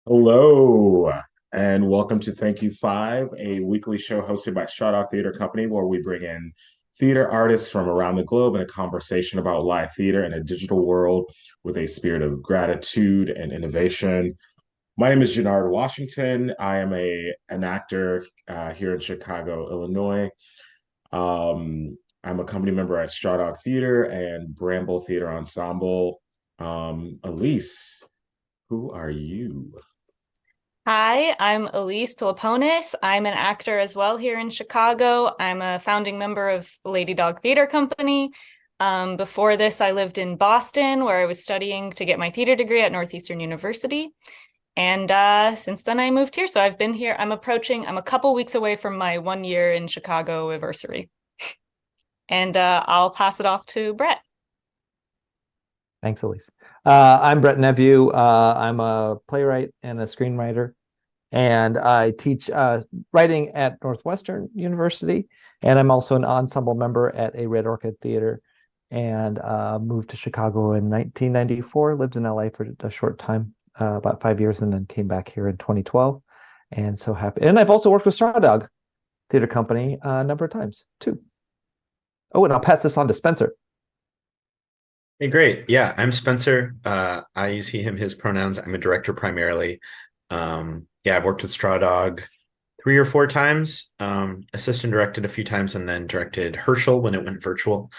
Hello, and welcome to Thank You Five, a weekly show hosted by Strawdog Theater Company, where we bring in theater artists from around the globe in a conversation about live theater in a digital world with a spirit of gratitude and innovation. My name is Jannard Washington. I am an actor here in Chicago, Illinois. I'm a company member at Strawdog Theater and Bramble Theater Ensemble. Elise, who are you? Hi, I'm Elise Piloponis. I'm an actor as well here in Chicago. I'm a founding member of Lady Dog Theater Company. Before this, I lived in Boston where I was studying to get my theater degree at Northeastern University. And since then, I moved here. So I've been here. I'm a couple weeks away from my 1 year in Chicago anniversary. And I'll pass it off to Brett. Thanks, Elise. I'm Brett Nephew. I'm a playwright and a screenwriter, and I teach writing at Northwestern University, and I'm also an ensemble member at a Red Orchid Theater, and moved to Chicago in 1994, lived in LA for a short time, about 5 years, and then came back here in 2012, and so happy. And I've also worked with Strawdog Theater Company a number of times, too. Oh, and I'll pass this on to Spencer. Hey, great. Yeah, I'm Spencer. I use he, him, his pronouns. I'm a director primarily. Yeah, I've worked with Straw Dog 3 or 4 times, assistant directed a few times, and then directed Hershel when it went virtual.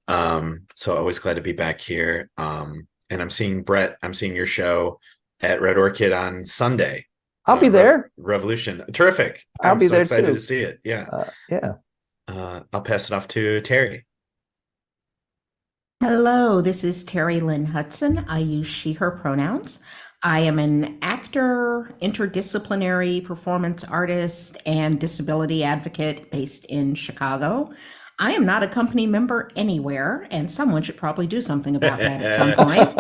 So always glad to be back here. And I'm seeing your show at Red Orchid on Sunday. I'll be there. Revolution. Terrific. I'll be so there excited too. to see it. Yeah. Yeah. I'll pass it off to Terri. Hello, this is Terri Lynne Hudson. I use she, her pronouns. I am an actor, interdisciplinary performance artist, and disability advocate based in Chicago. I am not a company member anywhere, and someone should probably do something about that at some point.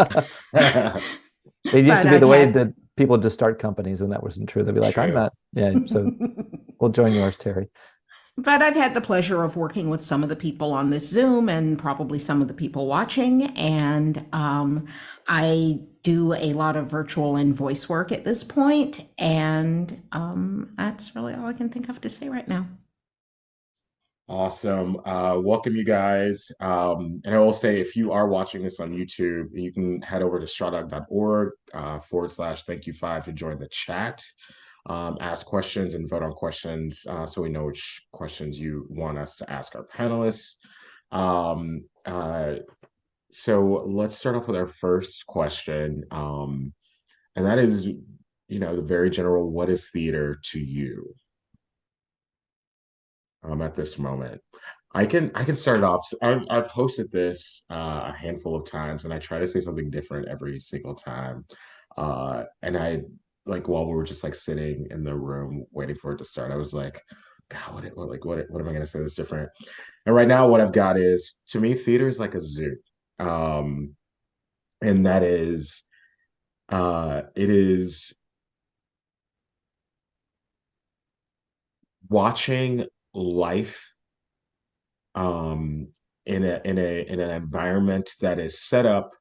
It used But to be the I've way had that people just start companies when that wasn't true. They'd be like, I'm True. not. Yeah. So we'll join yours, Terri. But I've had the pleasure of working with some of the people on this Zoom and probably some of the people watching. And I do a lot of virtual and voice work at this point, and that's really all I can think of to say right now. Awesome. Welcome, you guys. And I will say, if you are watching this on YouTube, you can head over to strawdog.org / thank you five to join the chat, ask questions, and vote on questions so we know which questions you want us to ask our panelists. Um, uh, so let's start off with our first question. And that is, the very general, what is theater to you at this moment? I can start it off. I've hosted this a handful of times, and I try to say something different every single time. And I like while we were just like sitting in the room waiting for it to start, I was like, God, what am I gonna say that's different? And right now, what I've got is, to me, theater is like a zoo, um, and that is it is watching life um, in an environment that is set up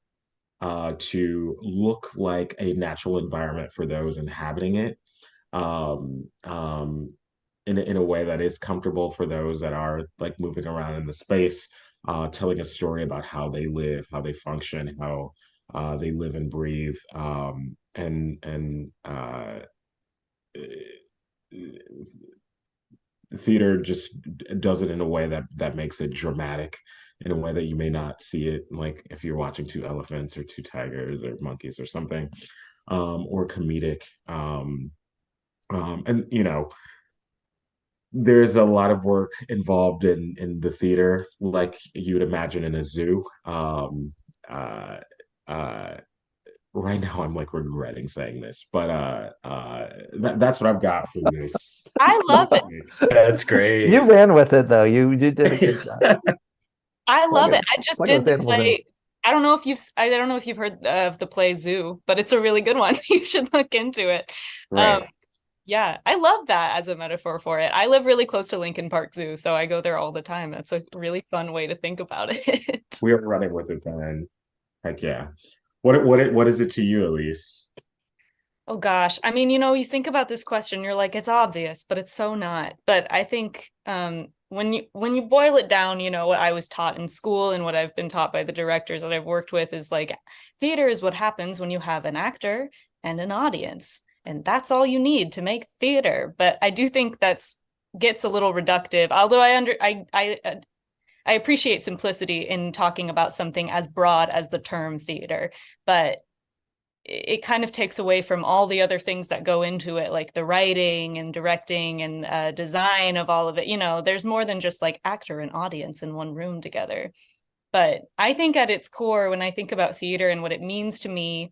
to look like a natural environment for those inhabiting it, um, um, in a way that is comfortable for those that are like moving around in the space, telling a story about how they live, how they function, how they live and breathe, and theater just does it in a way that makes it dramatic, in a way that you may not see it, like if you're watching two elephants or two tigers or monkeys or something, or comedic. And there's a lot of work involved in the theater, like you would imagine in a zoo. Uh, uh, right now, I'm like regretting saying this, but that's what I've got for this. I love it. That's You great. ran with it though. You did a good job. I love Plug it. it. I just Plug did those the animals in. play. I don't know if you've heard of the play Zoo, but it's a really good one. You should look into it. Um, Right. yeah, I love that as a metaphor for it. I live really close to Lincoln Park Zoo, so I go there all the time. That's a really fun way to think about it. We are running with it then. Heck yeah. What is it to you, Elise? Oh gosh. I mean, you think about this question, you're like, it's obvious, but it's so not. But I think when you boil it down, what I was taught in school and what I've been taught by the directors that I've worked with is like theater is what happens when you have an actor and an audience. And that's all you need to make theater. But I do think that's gets a little reductive, although I appreciate simplicity in talking about something as broad as the term theater, but it kind of takes away from all the other things that go into it, like the writing and directing and design of all of it. There's more than just like actor and audience in one room together. But I think at its core, when I think about theater and what it means to me,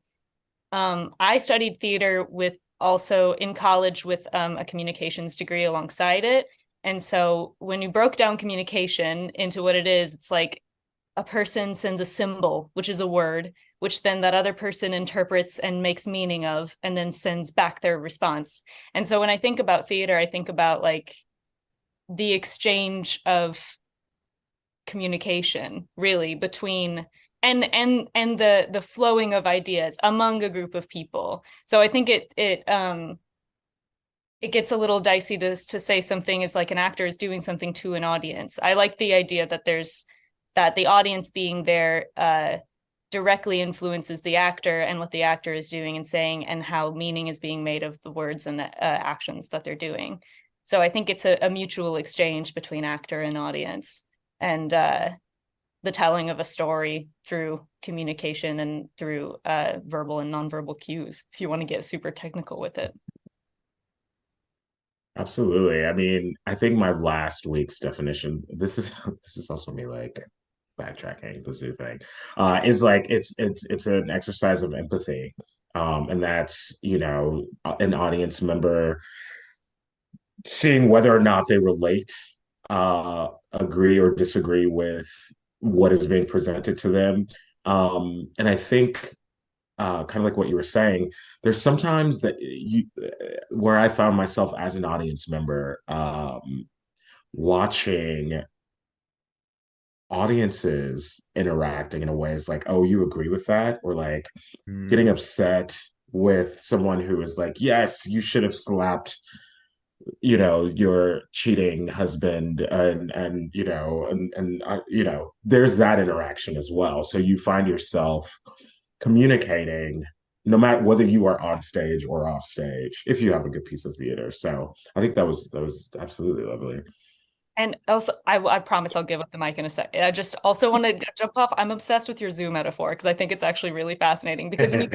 I studied theater with also in college with a communications degree alongside it. And so when you broke down communication into what it is, it's like a person sends a symbol, which is a word, which then that other person interprets and makes meaning of, and then sends back their response. And so when I think about theater, I think about like the exchange of communication really between and the flowing of ideas among a group of people. So I think it gets a little dicey to say something is like an actor is doing something to an audience. I like the idea that the audience being there directly influences the actor and what the actor is doing and saying and how meaning is being made of the words and actions that they're doing. So I think it's a mutual exchange between actor and audience, and the telling of a story through communication and through verbal and nonverbal cues, if you want to get super technical with it. Absolutely. I mean, I think my last week's definition, this is this is also me like backtracking the zoo thing, is like it's an exercise of empathy. And that's, an audience member seeing whether or not they relate, agree or disagree with what is being presented to them. And I think kind of like what you were saying, there's sometimes that where I found myself as an audience member, watching audiences interacting in a way is like, oh, you agree with that? Or like getting upset with someone who is like, yes, you should have slapped, your cheating husband, and there's that interaction as well. So you find yourself communicating no matter whether you are on stage or off stage if you have a good piece of theater. So I think that was absolutely lovely. And also, I promise I'll give up the mic in a sec. I just also want to jump off. I'm obsessed with your zoo metaphor because I think it's actually really fascinating. Because when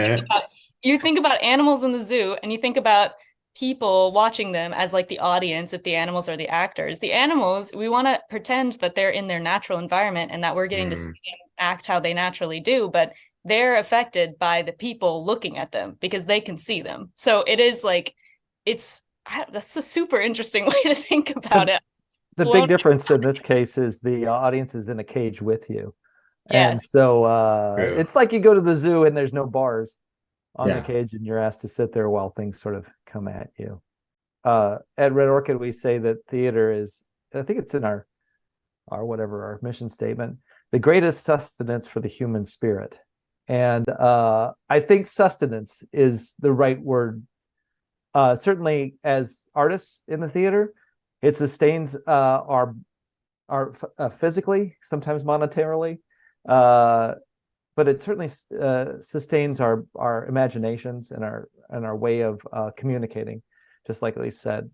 you think about animals in the zoo and you think about people watching them as like the audience, if the animals are the actors, the animals, we want to pretend that they're in their natural environment and that we're getting to see them act how they naturally do, but they're affected by the people looking at them because they can see them. So it is like, that's a super interesting way to think about it. The big difference in this case is the audience is in a cage with you. Yes. And so it's like you go to the zoo and there's no bars on the cage and you're asked to sit there while things sort of come at you. At Red Orchid, we say that theater is, I think it's in our mission statement, the greatest sustenance for the human spirit. And I think sustenance is the right word. Certainly as artists in the theater, it sustains our physically, sometimes monetarily, but it certainly sustains our imaginations and our way of communicating, just like Elise said.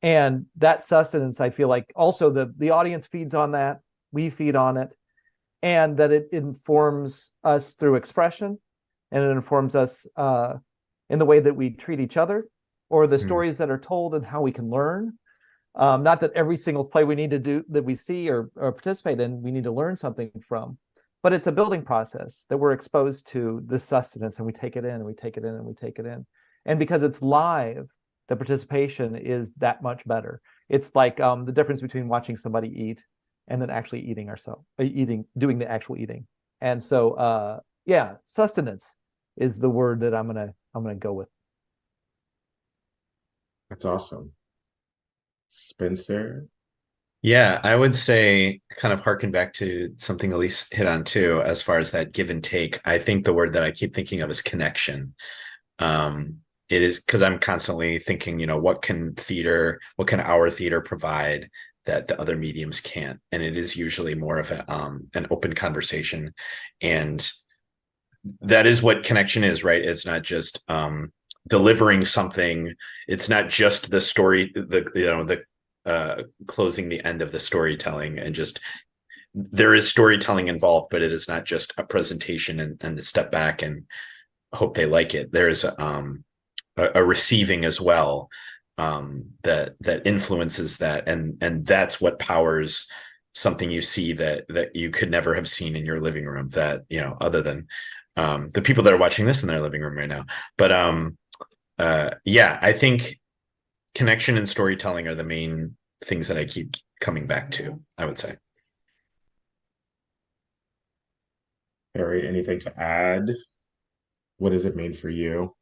And that sustenance, I feel like also the audience feeds on that, we feed on it, and that it informs us through expression, and it informs us in the way that we treat each other, or the stories that are told and how we can learn. Not that every single play we need to do that we see or participate in, we need to learn something from, but it's a building process that we're exposed to this sustenance, and we take it in and we take it in and we take it in. And because it's live, the participation is that much better. It's like the difference between watching somebody eat and then actually eating ourselves, doing the actual eating. And so, sustenance is the word that I'm gonna go with. That's awesome. Spencer? Yeah, I would say kind of harken back to something Elise hit on too, as far as that give and take. I think the word that I keep thinking of is connection. it is because I'm constantly thinking, what can our theater provide that the other mediums can't? And it is usually more of an open conversation. And that is what connection is, right? It's not just delivering something. It's not just the story, the closing the end of the storytelling, and just there is storytelling involved, but it is not just a presentation and the step back and hope they like it. There's a receiving as well, that influences that, and that's what powers something you see that you could never have seen in your living room, that other than the people that are watching this in their living room right now. But I think connection and storytelling are the main things that I keep coming back to, I would say. Terri, anything to add? What does it mean for you?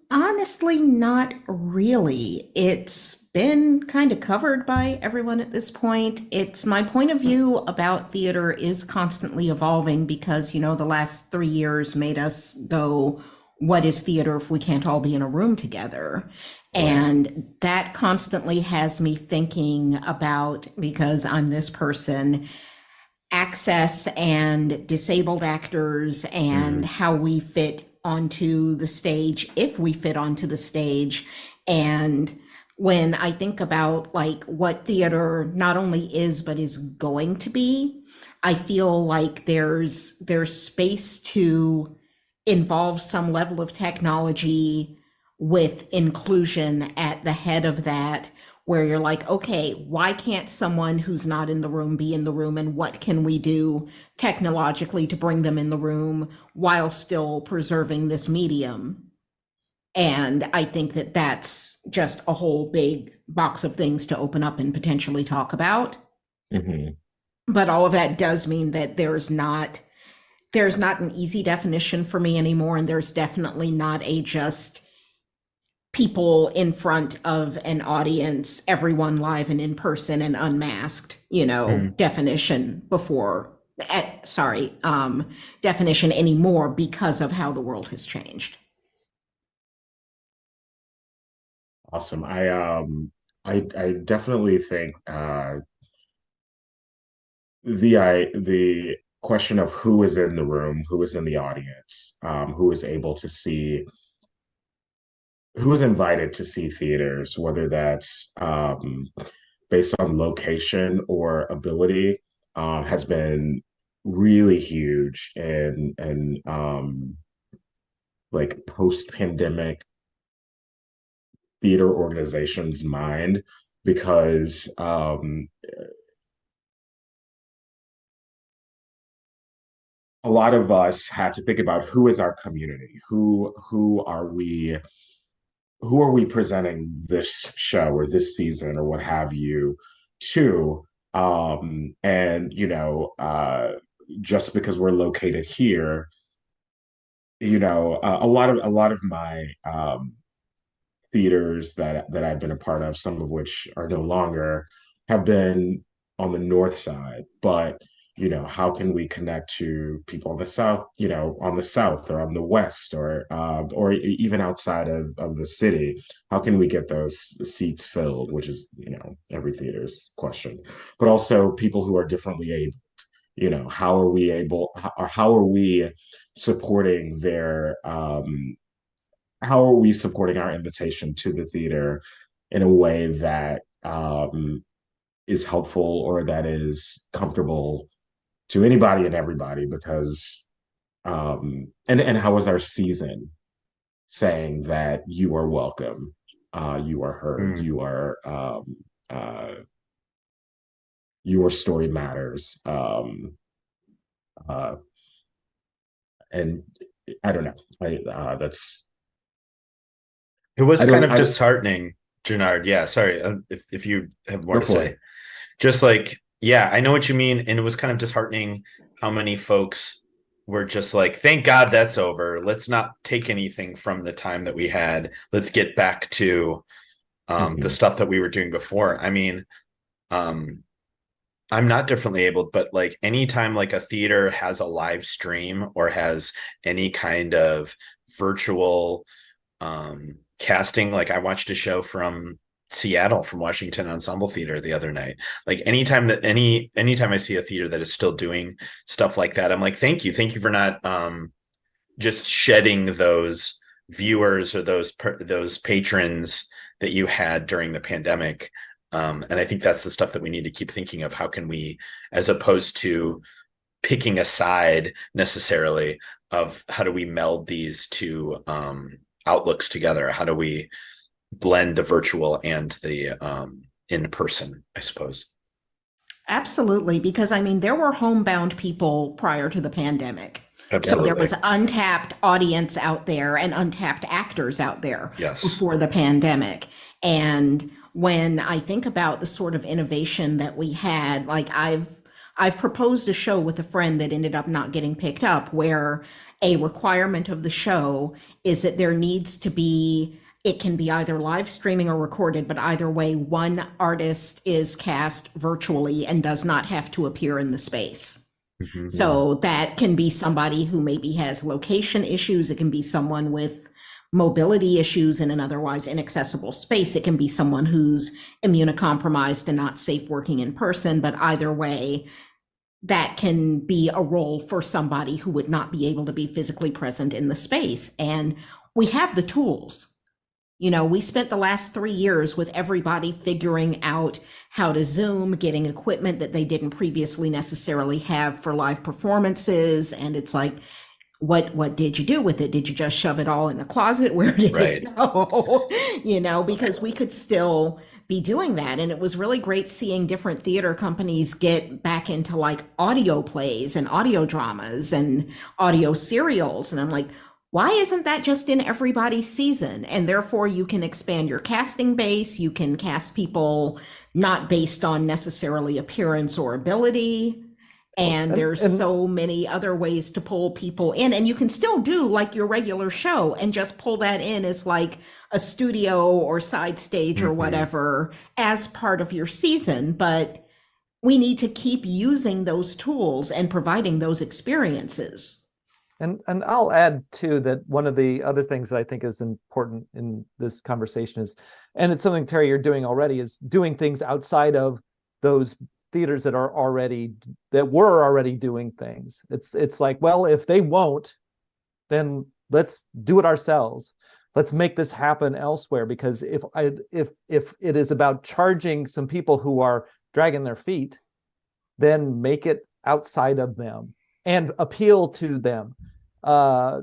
Honestly, not really. It's been kind of covered by everyone at this point. It's my point of view about theater is constantly evolving because, the last 3 years made us go, what is theater if we can't all be in a room together? And that constantly has me thinking about, because I'm this person, access and disabled actors and how we fit onto the stage, if we fit onto the stage. And when I think about like what theater not only is, but is going to be, I feel like there's space to involve some level of technology with inclusion at the head of that, where you're like, okay, why can't someone who's not in the room be in the room, and what can we do technologically to bring them in the room while still preserving this medium? And I think that that's just a whole big box of things to open up and potentially talk about. But all of that does mean that there's not an easy definition for me anymore, and there's definitely not a just people in front of an audience, everyone live and in person and unmasked, definition definition anymore, because of how the world has changed. Awesome. I definitely think the question of who is in the room, who is in the audience, who is able to see, who is invited to see theaters, whether that's based on location or ability, has been really huge and like post-pandemic theater organizations' mind, because a lot of us had to think about who is our community, who are we presenting this show or this season or what have you to, and just because we're located here, a lot of my theaters that I've been a part of, some of which are no longer, have been on the north side. But how can we connect to people on the south, on the south or on the west, or even outside of the city? How can we get those seats filled, which is, every theater's question. But also people who are differently able, how are we able, or how are we supporting their how are we supporting our invitation to the theater in a way that is helpful or that is comfortable to anybody and everybody? Because and how is our season saying that you are welcome, you are heard, your story matters, and I don't know, that's It was kind of disheartening, Jannard. Yeah, sorry, if you have more to say. Just like, yeah, I know what you mean. And it was kind of disheartening how many folks were just like, thank God that's over. Let's not take anything from the time that we had. Let's get back to the stuff that we were doing before. I mean, I'm not differently abled, but like anytime like a theater has a live stream or has any kind of virtual casting, like I watched a show from Seattle, from Washington Ensemble Theater the other night. Like anytime I see a theater that is still doing stuff like that, I'm like, thank you for not just shedding those viewers or those patrons that you had during the pandemic. And I think that's the stuff that we need to keep thinking of. How can we, as opposed to picking a side necessarily, of how do we meld these two outlooks together? How do we blend the virtual and the in person, I suppose? Absolutely, because I mean, there were homebound people prior to the pandemic. So Absolutely. there was untapped audience out there and untapped actors out there Yes. before the pandemic. And when I think about the sort of innovation that we had, like I've proposed a show with a friend that ended up not getting picked up, where a requirement of the show is that there needs to be, it can be either live streaming or recorded, but either way, one artist is cast virtually and does not have to appear in the space. Mhm. So that can be somebody who maybe has location issues. It can be someone with mobility issues in an otherwise inaccessible space. It can be someone who's immunocompromised and not safe working in person. But either way, that can be a role for somebody who would not be able to be physically present in the space. And we have the tools. You know, we spent the last 3 years with everybody figuring out how to Zoom, getting equipment that they didn't previously necessarily have for live performances. And it's like, what did you do with it? Did you just shove it all in the closet? Where did Right. it go? You know, because we could still be doing that. And it was really great seeing different theater companies get back into like audio plays and audio dramas and audio serials. And I'm like, why isn't that just in everybody's season? And therefore, you can expand your casting base. You can cast people not based on necessarily appearance or ability. And there's so many other ways to pull people in. And you can still do like your regular show and just pull that in as like a studio or side stage or whatever as part of your season. But we need to keep using those tools and providing those experiences. And I'll add too that one of the other things that I think is important in this conversation is, and it's something, Terri, you're doing already, is doing things outside of those theaters that were already doing things. It's like, well, if they won't, then let's do it ourselves. Let's make this happen elsewhere. Because if it is about charging some people who are dragging their feet, then make it outside of them and appeal to them.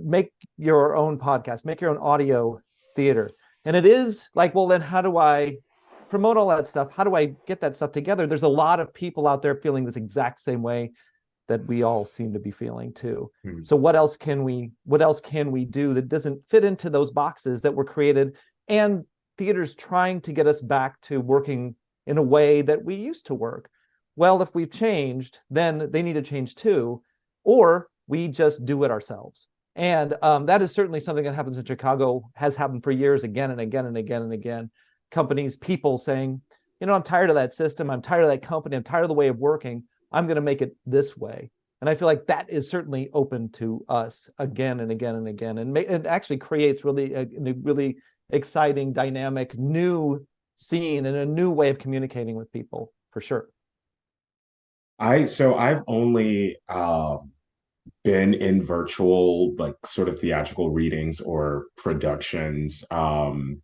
Make your own podcast, make your own audio theater. And it is like, well, then how do I promote all that stuff? How do I get that stuff together? There's a lot of people out there feeling this exact same way that we all seem to be feeling too. So what else can we do that doesn't fit into those boxes that were created, and theaters trying to get us back to working in a way that we used to work? Well, if we've changed, then they need to change too, or we just do it ourselves. And that is certainly something that happens in Chicago, has happened for years, again and again and again and again. Companies, people saying, you know, I'm tired of that system. I'm tired of that company. I'm tired of the way of working. I'm going to make it this way. And I feel like that is certainly open to us again and again and again. And it actually creates really a really exciting, dynamic, new scene and a new way of communicating with people, for sure. I've only been in virtual, like sort of theatrical readings or productions. And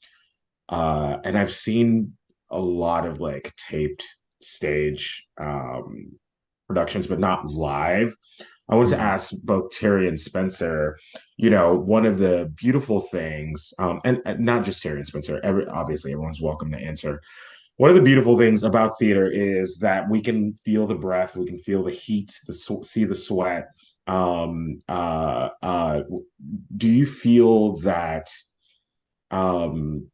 I've seen a lot of like taped stage productions, but not live. I wanted to ask both Terri and Spencer, you know, one of the beautiful things, and not just Terri and Spencer, obviously everyone's welcome to answer. One of the beautiful things about theater is that we can feel the breath, we can feel the heat, see the sweat. Um, uh, uh, do you feel that um,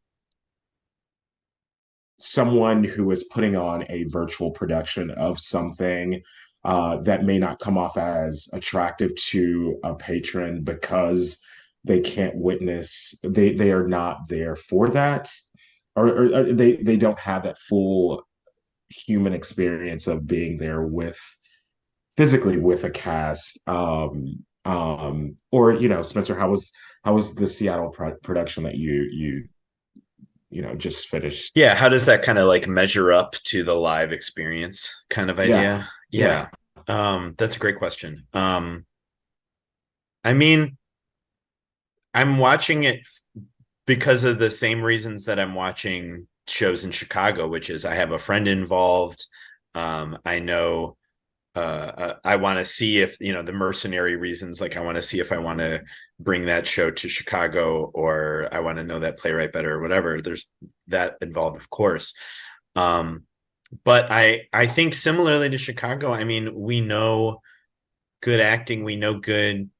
someone who is putting on a virtual production of something that may not come off as attractive to a patron because they can't witness, they are not there for that, or they don't have that full human experience of being there with physically with a cast. Or Spencer, how was the Seattle production that you just finished? Yeah, how does that kind of like measure up to the live experience kind of Yeah, idea? yeah, Yeah. That's a great question. I mean, I'm watching it because of the same reasons that I'm watching shows in Chicago, which is I have a friend involved. I know I want to see if, the mercenary reasons, like I want to see if I want to bring that show to Chicago, or I want to know that playwright better or whatever. There's that involved, of course. But I think similarly to Chicago, I mean, we know good acting, we know good,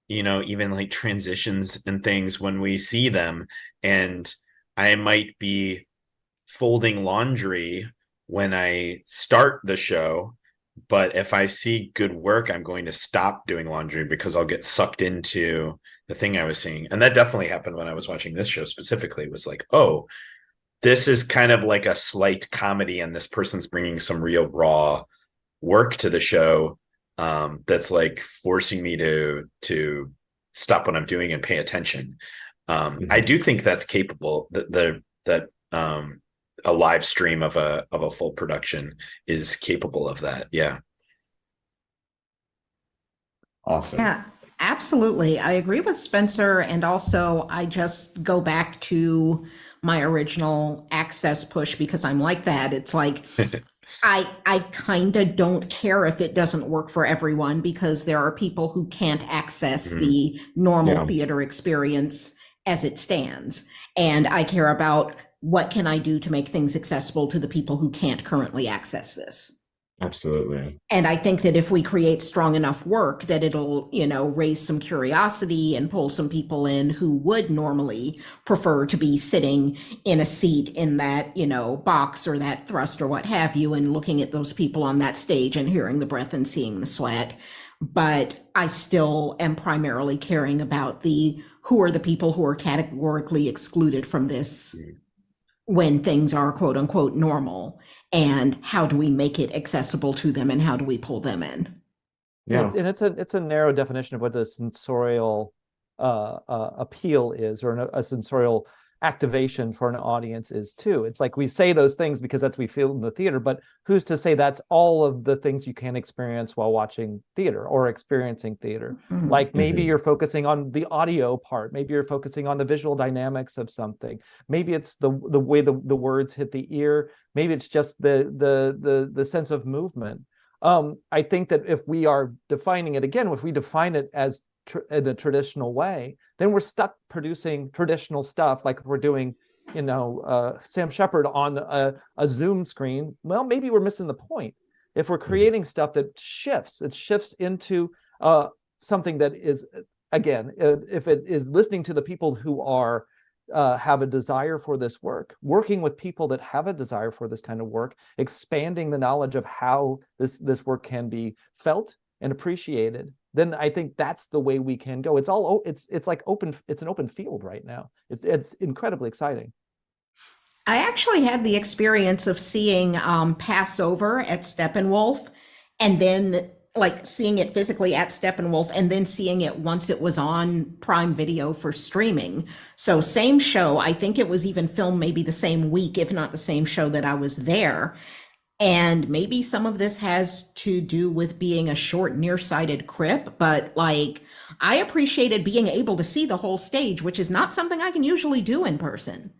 even like transitions and things when we see them. And I might be folding laundry when I start the show, but if I see good work, I'm going to stop doing laundry because I'll get sucked into the thing I was seeing. And that definitely happened when I was watching this show specifically. It was like, oh, this is kind of like a slight comedy, and this person's bringing some real raw work to the show, that's like forcing me to stop what I'm doing and pay attention. I do think that's capable. That a live stream of a full production is capable of that. Yeah. Awesome. Yeah, absolutely. I agree with Spencer. And also, I just go back to my original access push because I'm like that. It's like, I kind of don't care if it doesn't work for everyone, because there are people who can't access the normal theater experience as it stands. And I care about what can I do to make things accessible to the people who can't currently access this. Absolutely. And I think that if we create strong enough work, that it'll, raise some curiosity and pull some people in who would normally prefer to be sitting in a seat in that, box or that thrust or what have you, and looking at those people on that stage and hearing the breath and seeing the sweat. But I still am primarily caring about who are the people who are categorically excluded from this when things are quote unquote normal, and how do we make it accessible to them, and how do we pull them in? Yeah. It's a narrow definition of what the sensorial appeal is, or a sensorial activation for an audience is too. It's like we say those things because that's what we feel in the theater, but who's to say that's all of the things you can experience while watching theater or experiencing theater? Like maybe you're focusing on the audio part, maybe you're focusing on the visual dynamics of something, maybe it's the way the words hit the ear, maybe it's just the sense of movement. I think that if we are defining it again, if we define it as in a traditional way, then we're stuck producing traditional stuff. Like if we're doing, Sam Shepard on a Zoom screen, well, maybe we're missing the point. If we're creating stuff that shifts into something that is, again, if it is listening to the people who are have a desire for this work, working with people that have a desire for this kind of work, expanding the knowledge of how this work can be felt and appreciated, then I think that's the way we can go. It's like open. It's an open field right now. It's incredibly exciting. I actually had the experience of seeing Passover at Steppenwolf, and then like seeing it physically at Steppenwolf, and then seeing it once it was on Prime Video for streaming. So same show. I think it was even filmed maybe the same week, if not the same show that I was there. And maybe some of this has to do with being a short, nearsighted crip, but like I appreciated being able to see the whole stage, which is not something I can usually do in person.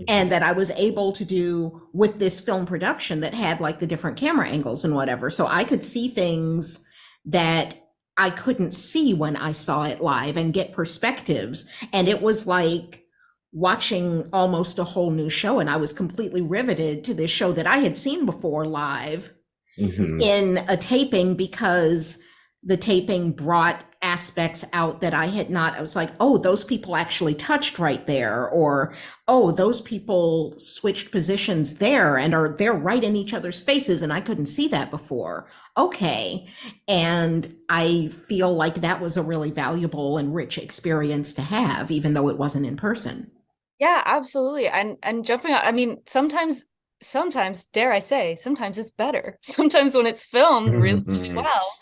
And that I was able to do with this film production that had like the different camera angles and whatever. So I could see things that I couldn't see when I saw it live and get perspectives. And it was like watching almost a whole new show. And I was completely riveted to this show that I had seen before live in a taping, because the taping brought aspects out that I had not. I was like, oh, those people actually touched right there, or oh, those people switched positions there and they're right in each other's faces, and I couldn't see that before. Okay. And I feel like that was a really valuable and rich experience to have, even though it wasn't in person. Yeah, absolutely. And jumping out, I mean, sometimes sometimes, dare I say, sometimes it's better. Sometimes when it's filmed really, really well.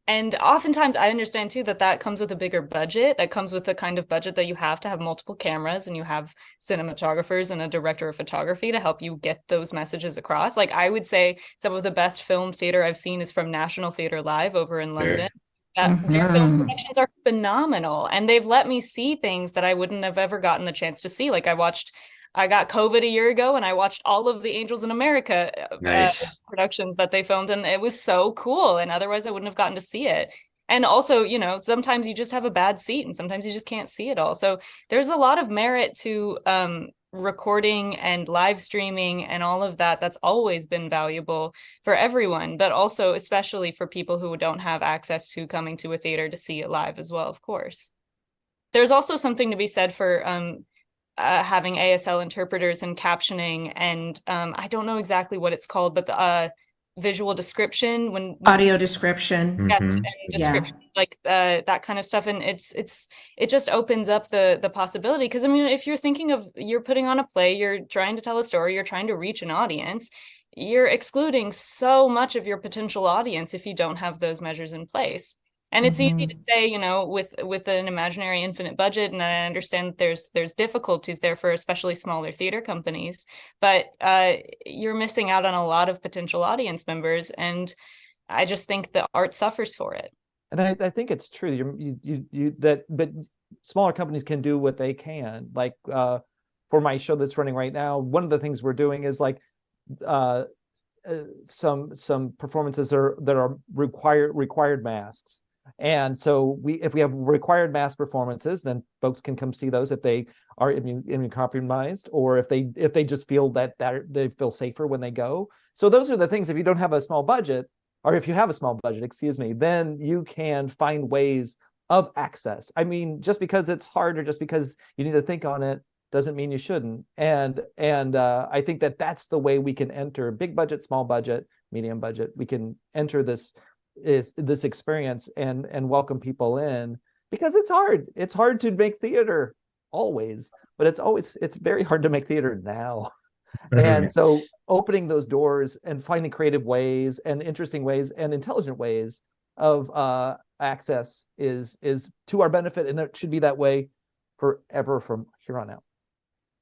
And oftentimes I understand too that comes with a bigger budget. That comes with the kind of budget that you have to have multiple cameras, and you have cinematographers and a director of photography to help you get those messages across. Like, I would say some of the best filmed theater I've seen is from National Theatre Live over in London. Their film productions are phenomenal, and they've let me see things that I wouldn't have ever gotten the chance to see. Like, I got COVID a year ago, and I watched all of the Angels in America Nice. productions that they filmed, and it was so cool. And otherwise, I wouldn't have gotten to see it. And also, you know, sometimes you just have a bad seat, and sometimes you just can't see it all. So there's a lot of merit to recording and live streaming and all of that. That's always been valuable for everyone, but also especially for people who don't have access to coming to a theater to see it live as well, of course. There's also something to be said for having ASL interpreters and captioning, and I don't know exactly what it's called, but the visual description, when Audio description. yes, and description, like that kind of stuff. And it just opens up the possibility, because I mean, if you're thinking of, you're putting on a play, you're trying to tell a story, you're trying to reach an audience, you're excluding so much of your potential audience if you don't have those measures in place. And it's easy to say, you know, with an imaginary infinite budget, and I understand there's difficulties there for especially smaller theater companies, but you're missing out on a lot of potential audience members, and I just think the art suffers for it. And I think it's true. But smaller companies can do what they can. Like for my show that's running right now, one of the things we're doing is like some performances that are required masks. And so if we have required mask performances, then folks can come see those if they are immunocompromised, or if they just feel that they feel safer when they go. So those are the things. If you don't have a small budget, or if you have a small budget, excuse me, then you can find ways of access. I mean, just because it's hard or just because you need to think on it doesn't mean you shouldn't. And I think that's the way we can enter big budget, small budget, medium budget. We can enter this experience and welcome people in, because it's hard. It's hard to make theater always, but it's very hard to make theater now. And so opening those doors and finding creative ways and interesting ways and intelligent ways of access is to our benefit, and it should be that way forever from here on out.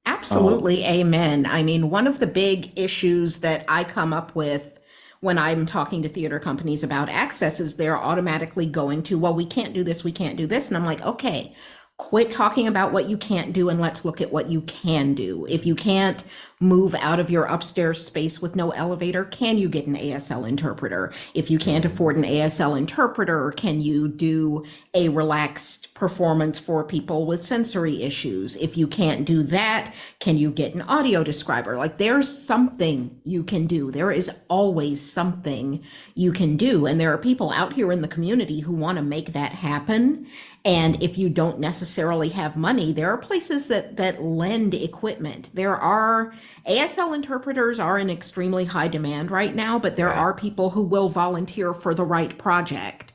Absolutely. Amen. I mean, one of the big issues that I come up with when I'm talking to theater companies about access is they're automatically going to, well, we can't do this, we can't do this. And I'm like, okay, quit talking about what you can't do and let's look at what you can do. If you can't move out of your upstairs space with no elevator, can you get an ASL interpreter? If you can't afford an ASL interpreter, can you do a relaxed performance for people with sensory issues? If you can't do that, can you get an audio describer? Like, there's something you can do. There is always something you can do. And there are people out here in the community who want to make that happen. And if you don't necessarily have money, there are places that lend equipment. There are ASL interpreters are in extremely high demand right now, but there are people who will volunteer for the right project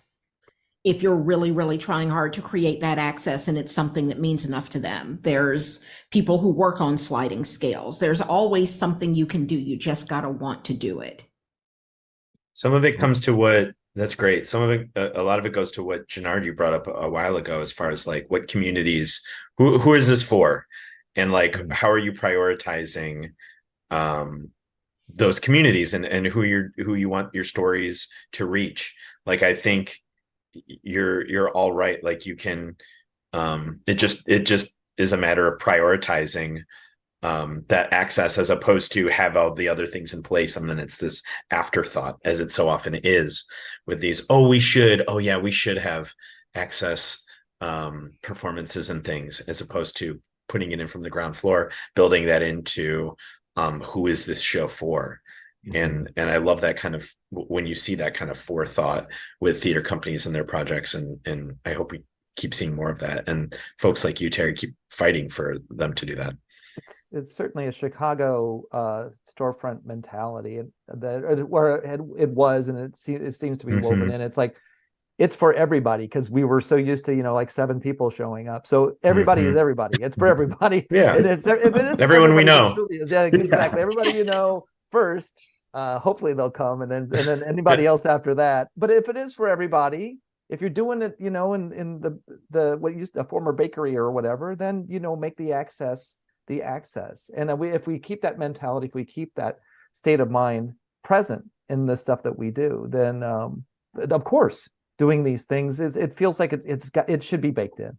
if you're really, really trying hard to create that access and it's something that means enough to them. There's people who work on sliding scales. There's always something you can do. You just got to want to do it. Some of it comes to that's great. Some of it, a lot of it goes to what Jannard, you brought up a while ago, as far as like what communities, who is this for? And like, how are you prioritizing those communities and who you want your stories to reach? Like, I think you're all right. Like, you can, it just is a matter of prioritizing that access, as opposed to have all the other things in place, and then it's this afterthought, as it so often is with these. We should have access performances and things, as opposed to putting it in from the ground floor, building that into who is this show for. And I love that kind of, when you see that kind of forethought with theater companies and their projects, and I hope we keep seeing more of that, and folks like you, Terri, keep fighting for them to do that. It's certainly a Chicago storefront mentality, and it was, and it seems to be woven in. It's like, it's for everybody because we were so used to, like 7 people showing up. So everybody is everybody. It's for everybody. Yeah. And if it is for Everyone we everybody, know. it truly is. Yeah, exactly. Everybody first. Hopefully they'll come, and then anybody else after that. But if it is for everybody, if you're doing it, in the what used to a former bakery or whatever, then make the access. And if we keep that mentality, if we keep that state of mind present in the stuff that we do, then of course doing these things it feels like it should be baked in.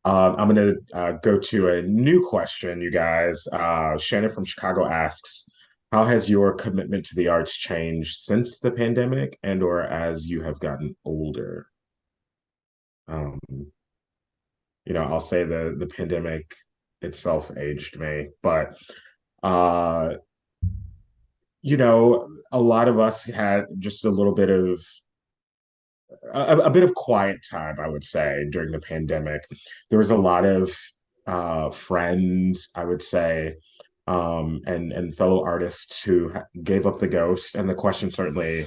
I'm going to go to a new question, you guys. Shannon from Chicago asks, how has your commitment to the arts changed since the pandemic and/or as you have gotten older? Um, I'll say the pandemic itself aged me, but uh, a lot of us had just a little bit of a bit of quiet time, I would say, during the pandemic. There was a lot of friends, I would say, and fellow artists who gave up the ghost. And the question certainly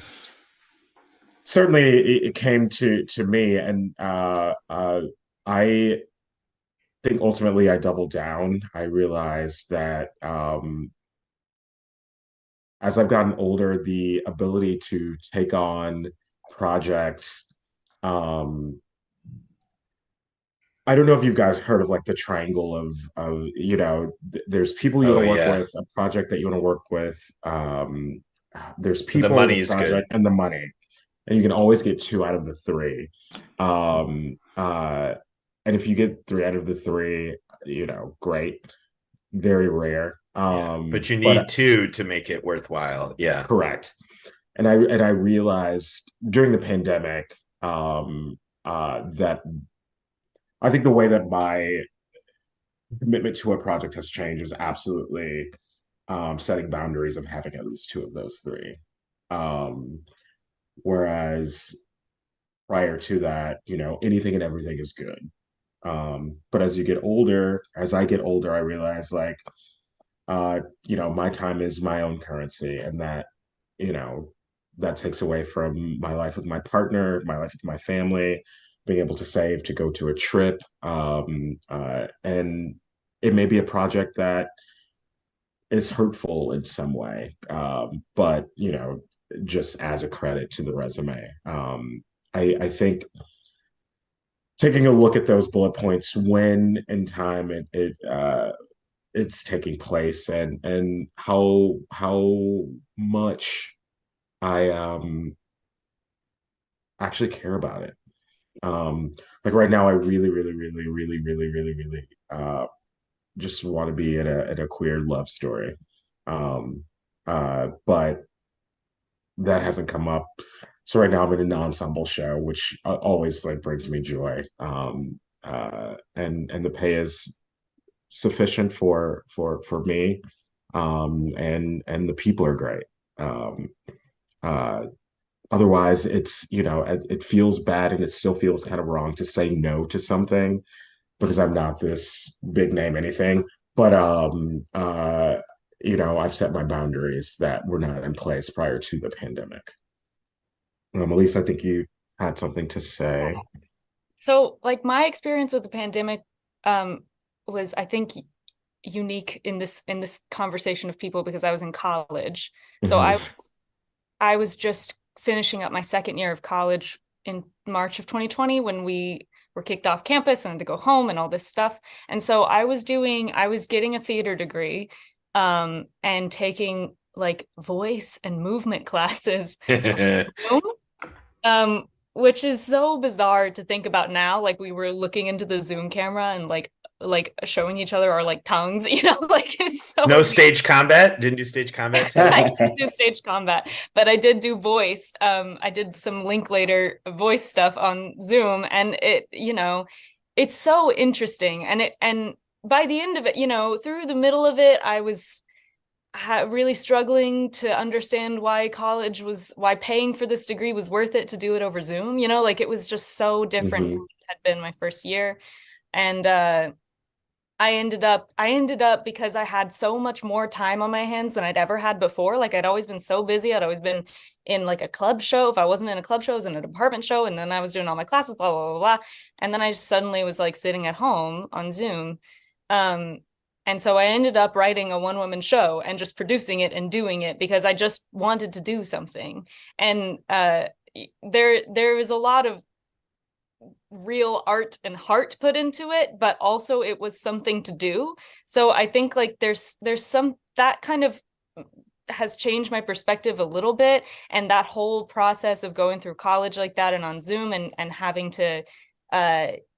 it came to me, and I think ultimately I doubled down. I realized that as I've gotten older, the ability to take on projects. I don't know if you guys heard of like the triangle of there's people you Oh, want to work yeah. with, a project that you want to work with. There's The people, the money's good. project, and the money, and you can always get 2 out of the 3. And if you get 3 out of the 3, great. Very rare. But you need 2 to make it worthwhile. Yeah. Correct. And I realized during the pandemic that I think the way that my commitment to a project has changed is absolutely setting boundaries of having at least 2 of those 3. Whereas prior to that, anything and everything is good. But as I get older, I realize like, my time is my own currency, and that, you know, that takes away from my life with my partner, my life with my family, being able to save to go to a trip. And it may be a project that is hurtful in some way, but, just as a credit to the resume. I think taking a look at those bullet points when in time it's taking place, and how much I actually care about it. Like right now, I really, really, really, really, really, really, really just want to be in a queer love story. But that hasn't come up. So right now I'm in an ensemble show, which always like brings me joy. And the pay is sufficient for me. And the people are great. Um, uh, Otherwise, it feels bad, and it still feels kind of wrong to say no to something because I'm not this big name anything. But I've set my boundaries that were not in place prior to the pandemic. Elise, I think you had something to say. So, like, my experience with the pandemic was, I think, unique in this conversation of people because I was in college. So I was just finishing up my second year of college in March of 2020 when we were kicked off campus and had to go home and all this stuff. And so I was getting a theater degree and taking like voice and movement classes which is so bizarre to think about now. Like we were looking into the Zoom camera and like showing each other our like tongues, like it's so no stage combat. Didn't do stage combat too? I didn't do stage combat, but I did do voice. I did some Linklater voice stuff on Zoom, and it's so interesting. And by the end of it, through the middle of it, I was really struggling to understand why paying for this degree was worth it to do it over Zoom. Like it was just so different from what it had been my first year. And I ended up because I had so much more time on my hands than I'd ever had before. Like I'd always been so busy. I'd always been in like a club show. If I wasn't in a club show, I was in a department show. And then I was doing all my classes, blah, blah, blah, blah. And then I just suddenly was like sitting at home on Zoom. And so I ended up writing a one-woman show and just producing it and doing it because I just wanted to do something. And there was a lot of real art and heart put into it, but also it was something to do. So I think like there's some that kind of has changed my perspective a little bit, and that whole process of going through college like that and on Zoom and having to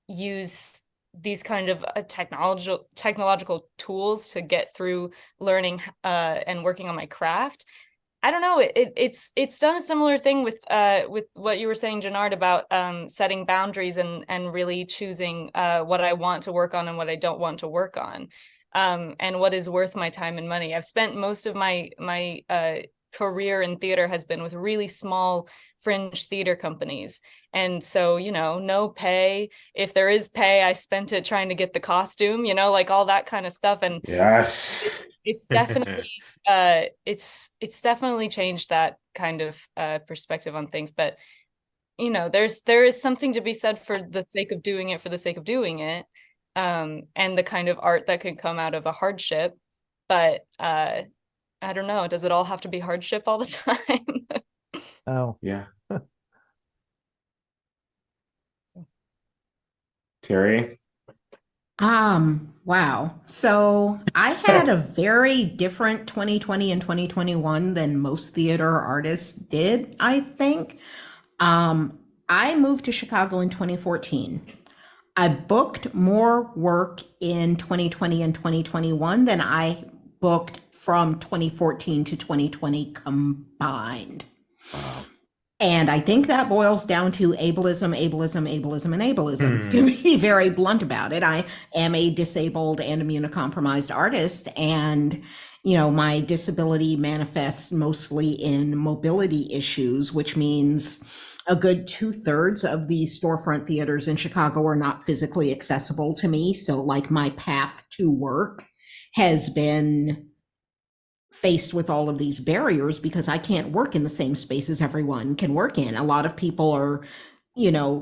use these kind of technological tools to get through learning and working on my craft. I don't know. It's done a similar thing with what you were saying, Jannard, about setting boundaries and really choosing what I want to work on and what I don't want to work on, and what is worth my time and money. I've spent most of my career in theater has been with really small fringe theater companies, and so no pay. If there is pay, I spent it trying to get the costume, like all that kind of stuff. And Yes. it's definitely it's definitely changed that kind of perspective on things. But there is something to be said for the sake of doing it for the sake of doing it, and the kind of art that can come out of a hardship. But I don't know, does it all have to be hardship all the time? Oh, Yeah. Terri? Wow. So I had a very different 2020 and 2021 than most theater artists did, I think. I moved to Chicago in 2014. I booked more work in 2020 and 2021 than I booked from 2014 to 2020 combined. Wow. And I think that boils down to ableism, and ableism. To be very blunt about it, I am a disabled and immunocompromised artist, and my disability manifests mostly in mobility issues, which means a good 2/3 of the storefront theaters in Chicago are not physically accessible to me. So like my path to work has been faced with all of these barriers because I can't work in the same spaces everyone can work in. A lot of people are,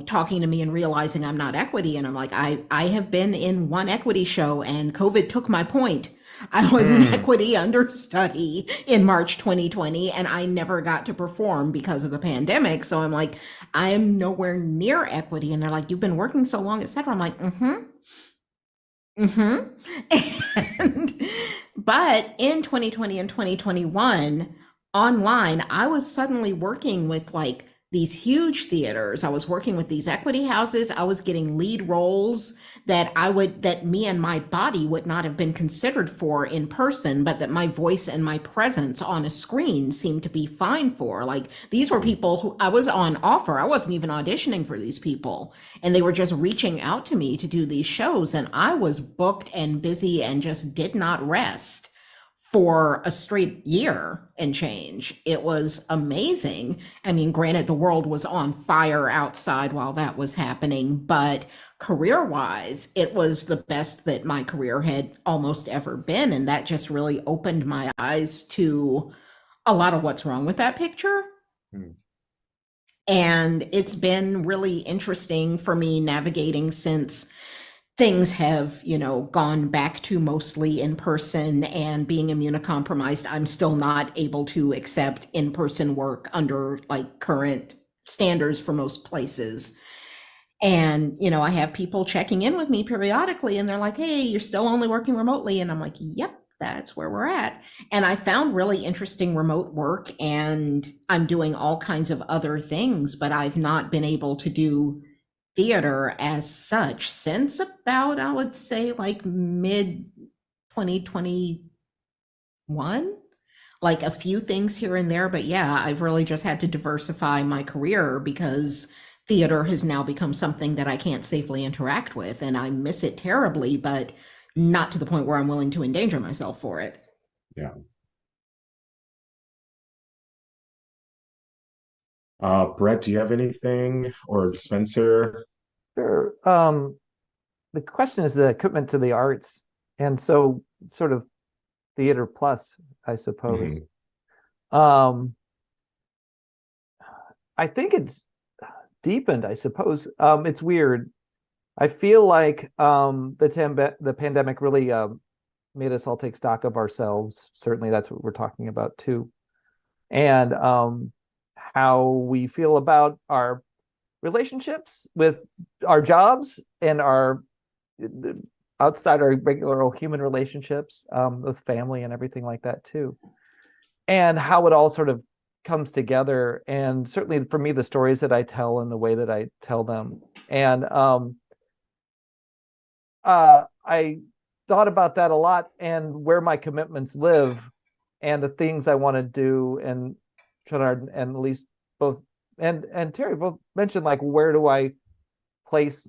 talking to me and realizing I'm not equity. And I'm like, I have been in one equity show and COVID took my point. I was an equity understudy in March 2020 and I never got to perform because of the pandemic. So I'm like, I'm nowhere near equity. And they're like, you've been working so long, et cetera. I'm like, And, but in 2020 and 2021, online, I was suddenly working with like these huge theaters. I was working with these equity houses. I was getting lead roles that me and my body would not have been considered for in person, but that my voice and my presence on a screen seemed to be fine for. Like these were people who I was on offer. I wasn't even auditioning for these people. And they were just reaching out to me to do these shows. And I was booked and busy and just did not rest for a straight year and change. It was amazing. I mean, granted, the world was on fire outside while that was happening, but career-wise, it was the best that my career had almost ever been. And that just really opened my eyes to a lot of what's wrong with that picture. And it's been really interesting for me navigating since things have, gone back to mostly in person, and being immunocompromised, I'm still not able to accept in-person work under like current standards for most places. And, I have people checking in with me periodically and they're like, hey, you're still only working remotely. And I'm like, yep, that's where we're at. And I found really interesting remote work and I'm doing all kinds of other things, but I've not been able to do theater as such since about, I would say, like mid 2021. Like a few things here and there, but yeah, I've really just had to diversify my career because theater has now become something that I can't safely interact with, and I miss it terribly, but not to the point where I'm willing to endanger myself for it. Yeah. Brett, do you have anything, or Spencer? sure. The question is the commitment to the arts And so sort of theater plus, I suppose. Mhm. I think it's deepened, I suppose. It's weird. I feel like the pandemic really made us all take stock of ourselves. Certainly, that's what we're talking about too, and how we feel about our relationships with our jobs and our outside our regular old human relationships with family and everything like that too, and how it all sort of comes together. And certainly for me, the stories that I tell and the way that I tell them, and I thought about that a lot and where my commitments live and the things I want to do. And Shenard and Elise both and Terri both mentioned, like, where do I place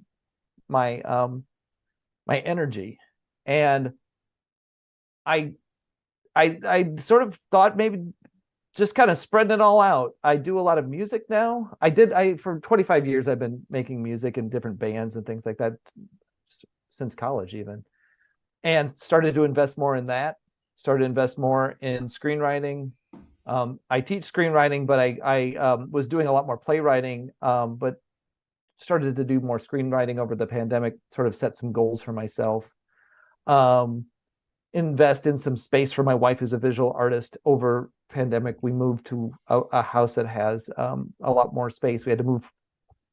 my my energy? And I sort of thought maybe just kind of spreading it all out. I do a lot of music now. I for 25 years I've been making music in different bands and things like that since college even, and started to invest more in that. Started to invest more in screenwriting. I teach screenwriting, but I was doing a lot more playwriting, but started to do more screenwriting over the pandemic. Sort of set some goals for myself. Invest in some space for my wife, who's a visual artist. Over pandemic, we moved to a house that has a lot more space. We had to move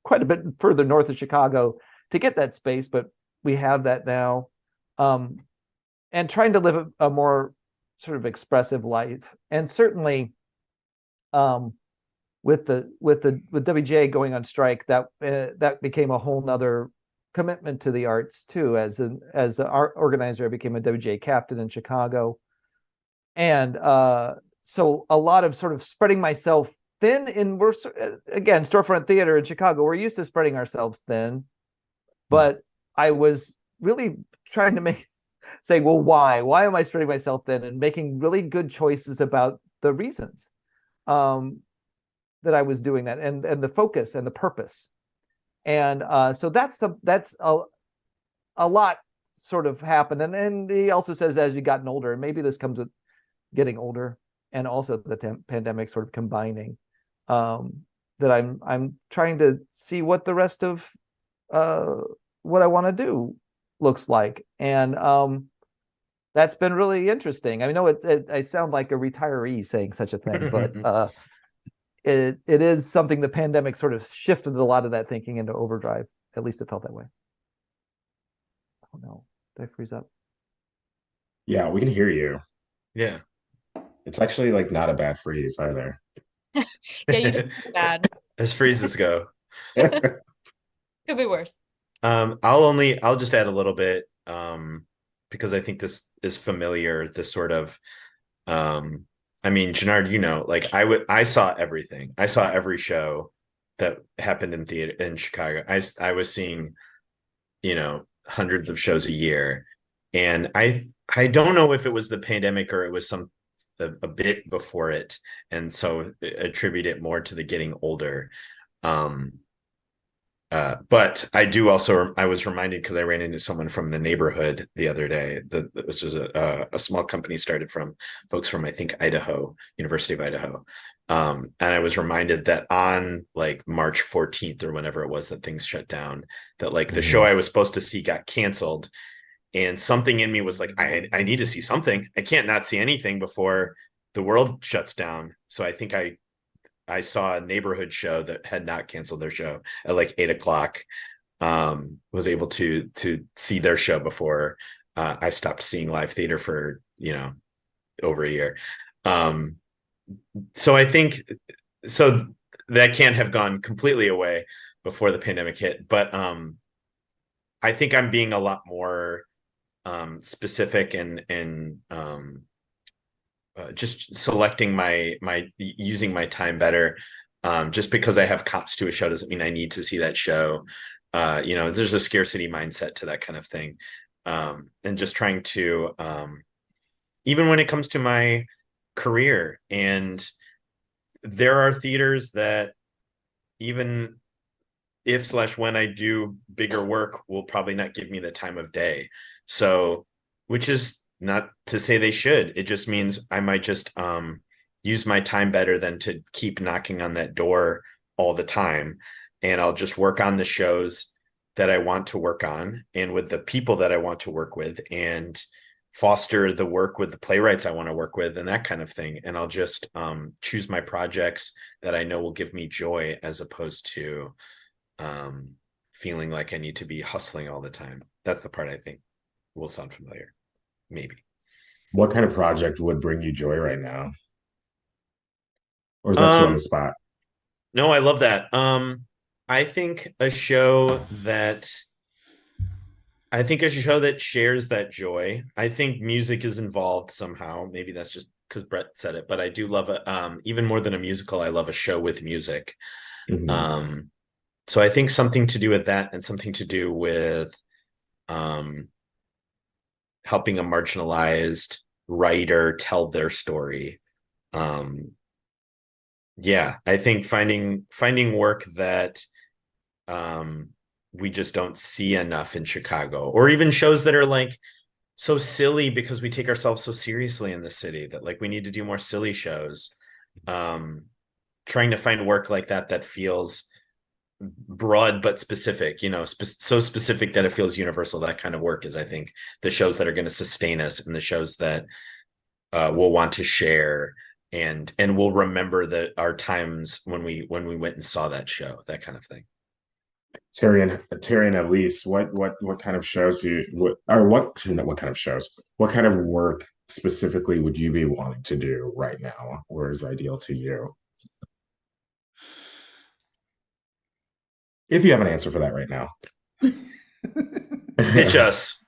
quite a bit further north of Chicago to get that space, but we have that now. And trying to live a more sort of expressive life. And certainly with WGA going on strike, that became a whole nother commitment to the arts too. As an art organizer, I became a WGA captain in Chicago. And so a lot of sort of spreading myself thin. And we're, again, storefront theater in Chicago, we're used to spreading ourselves thin. But I was really trying to say, well, why am I spreading myself thin, and making really good choices about the reasons that I was doing that, and the focus and the purpose. And so that's a lot sort of happened. And he also says, as you gotten older, and maybe this comes with getting older and also the pandemic sort of combining, that I'm trying to see what the rest of what I want to do looks like. And that's been really interesting. I know I sound like a retiree saying such a thing, but it is something the pandemic sort of shifted a lot of that thinking into overdrive. At least it felt that way. Oh no, did I freeze up? Yeah, we can hear you. Yeah. It's actually like not a bad freeze either. Yeah, you did bad. As freezes go. Could be worse. I'll just add a little bit, because I think this is familiar, this sort of, I mean, Gennard, like I saw everything. I saw every show that happened in theater in Chicago. I was seeing, hundreds of shows a year. And I don't know if it was the pandemic or it was a bit before it. And so attribute it more to the getting older. But I was reminded, because I ran into someone from the neighborhood the other day. This was a small company started from folks from, I think, Idaho, University of Idaho. And I was reminded that on like March 14th or whenever it was that things shut down, that like the show I was supposed to see got canceled. And something in me was like, I need to see something. I can't not see anything before the world shuts down. So I think I saw a neighborhood show that had not canceled their show at like 8:00. Was able to see their show before I stopped seeing live theater for over a year. So I think that can't have gone completely away before the pandemic hit, but I think I'm being a lot more specific and just selecting my using my time better. Just because I have comps to a show doesn't mean I need to see that show. There's a scarcity mindset to that kind of thing. And just trying to, even when it comes to my career, and there are theaters that even if/when I do bigger work will probably not give me the time of day. So which is not to say they should. It just means I might just use my time better than to keep knocking on that door all the time. And I'll just work on the shows that I want to work on and with the people that I want to work with, and foster the work with the playwrights I want to work with and that kind of thing. And I'll just choose my projects that I know will give me joy, as opposed to feeling like I need to be hustling all the time. That's the part I think will sound familiar. Maybe. What kind of project would bring you joy right now? Or is that too on the spot? No, I love that. I think a show that shares that joy. I think music is involved somehow. Maybe that's just because Brett said it, but I do love even more than a musical, I love a show with music. Mhm. So I think something to do with that, and something to do with helping a marginalized writer tell their story. Yeah, I think finding work that we just don't see enough in Chicago, or even shows that are like so silly because we take ourselves so seriously in the city that like we need to do more silly shows. Trying to find work like that feels broad but specific, so specific that it feels universal. That kind of work is, I think, the shows that are going to sustain us, and the shows that we'll want to share, and we'll remember that our times when we went and saw that show, that kind of thing. Terri and Elise, what kind of shows what kind of shows? What kind of work specifically would you be wanting to do right now? Where is ideal to you? If you have an answer for that right now. Pitch us.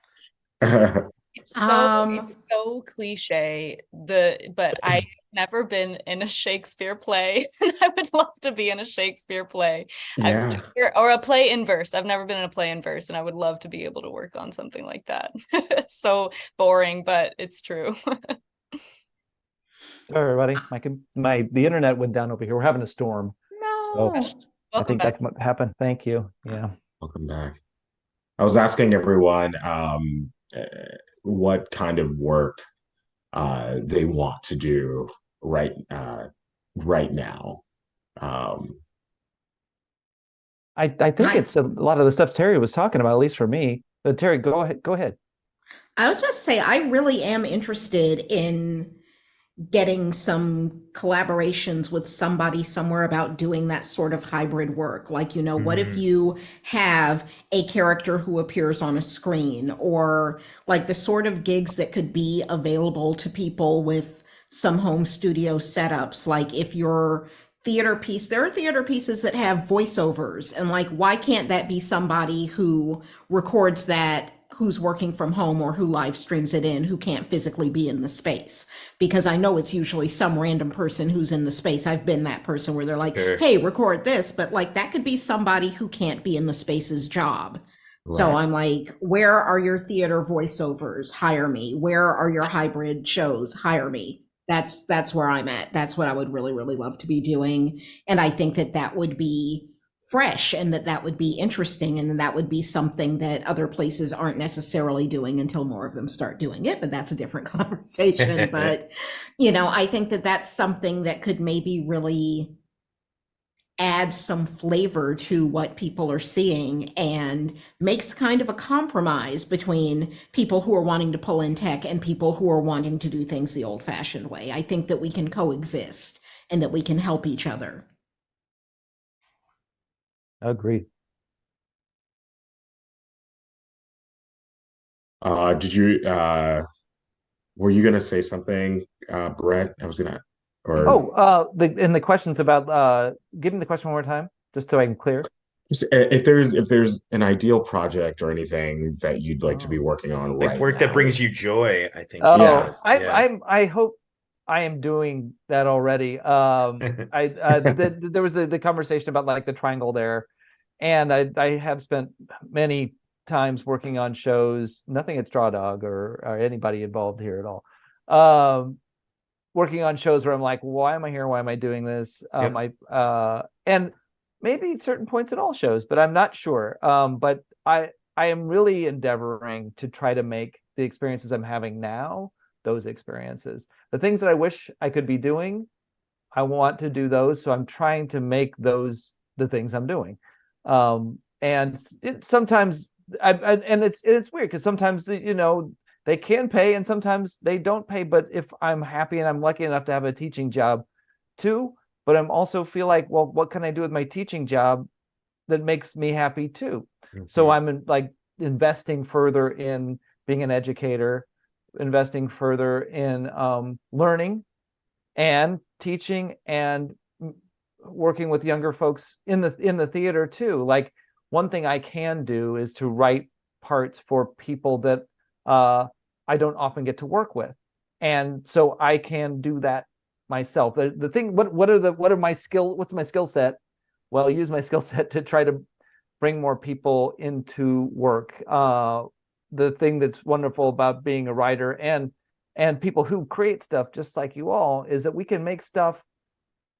It's so cliche. But I've never been in a Shakespeare play, and I would love to be in a Shakespeare play. Yeah. Or a play in verse. I've never been in a play in verse, and I would love to be able to work on something like that. It's so boring, but it's true. Sorry, everybody. The internet went down over here. We're having a storm. No. So I think that's what happened. Thank you. Yeah. Welcome back. I was asking everyone what kind of work they want to do right now. I think it's a lot of the stuff Terri was talking about, at least for me. But Terri, go ahead. I was about to say, I really am interested in getting some collaborations with somebody somewhere about doing that sort of hybrid work. Like, what if you have a character who appears on a screen, or like the sort of gigs that could be available to people with some home studio setups. Like if you're theater piece, there are theater pieces that have voiceovers, and like, why can't that be somebody who records that, who's working from home, or who live streams it in, who can't physically be in the space? Because I know it's usually some random person who's in the space. I've been that person where they're like, Sure. hey, record this, but like that could be somebody who can't be in the space's job. So Right. I'm like, where are your theater voiceovers? Hire me. Where are your hybrid shows? Hire me. That's where I'm at. That's what I would really, really love to be doing. And I think that would be fresh, and that would be interesting, and that would be something that other places aren't necessarily doing until more of them start doing it. But that's a different conversation. But, I think that that's something that could maybe really add some flavor to what people are seeing, and makes kind of a compromise between people who are wanting to pull in tech and people who are wanting to do things the old-fashioned way. I think that we can coexist, and that we can help each other. Agreed. Did you were you gonna say something, Brett? The questions about give me the question one more time, just so I can clear. If there's an ideal project or anything that you'd like to be working on Like right work that now. brings you joy, I think. Yeah. I hope I am doing that already. There was the conversation about like the triangle there, and I have spent many times working on shows, nothing at Strawdog or anybody involved here at all. Working on shows where I'm like, why am I here? Why am I doing this? And maybe certain points at all shows, but I'm not sure. But I am really endeavoring to try to make the experiences I'm having now, those experiences. The things that I wish I could be doing, I want to do those. So I'm trying to make those the things I'm doing. And sometimes and it's weird because sometimes they can pay and sometimes they don't pay. But if I'm happy and I'm lucky enough to have a teaching job too, but I'm also feel like, well, what can I do with my teaching job that makes me happy too? Mm-hmm. So I'm like investing further in being an educator, investing further in learning and teaching and working with younger folks in the theater too. Like one thing I can do is to write parts for people that I don't often get to work with, and so I can do that myself. The thing, what's my skill set? Well, use my skill set to try to bring more people into work. The thing that's wonderful about being a writer and people who create stuff just like you all is that we can make stuff,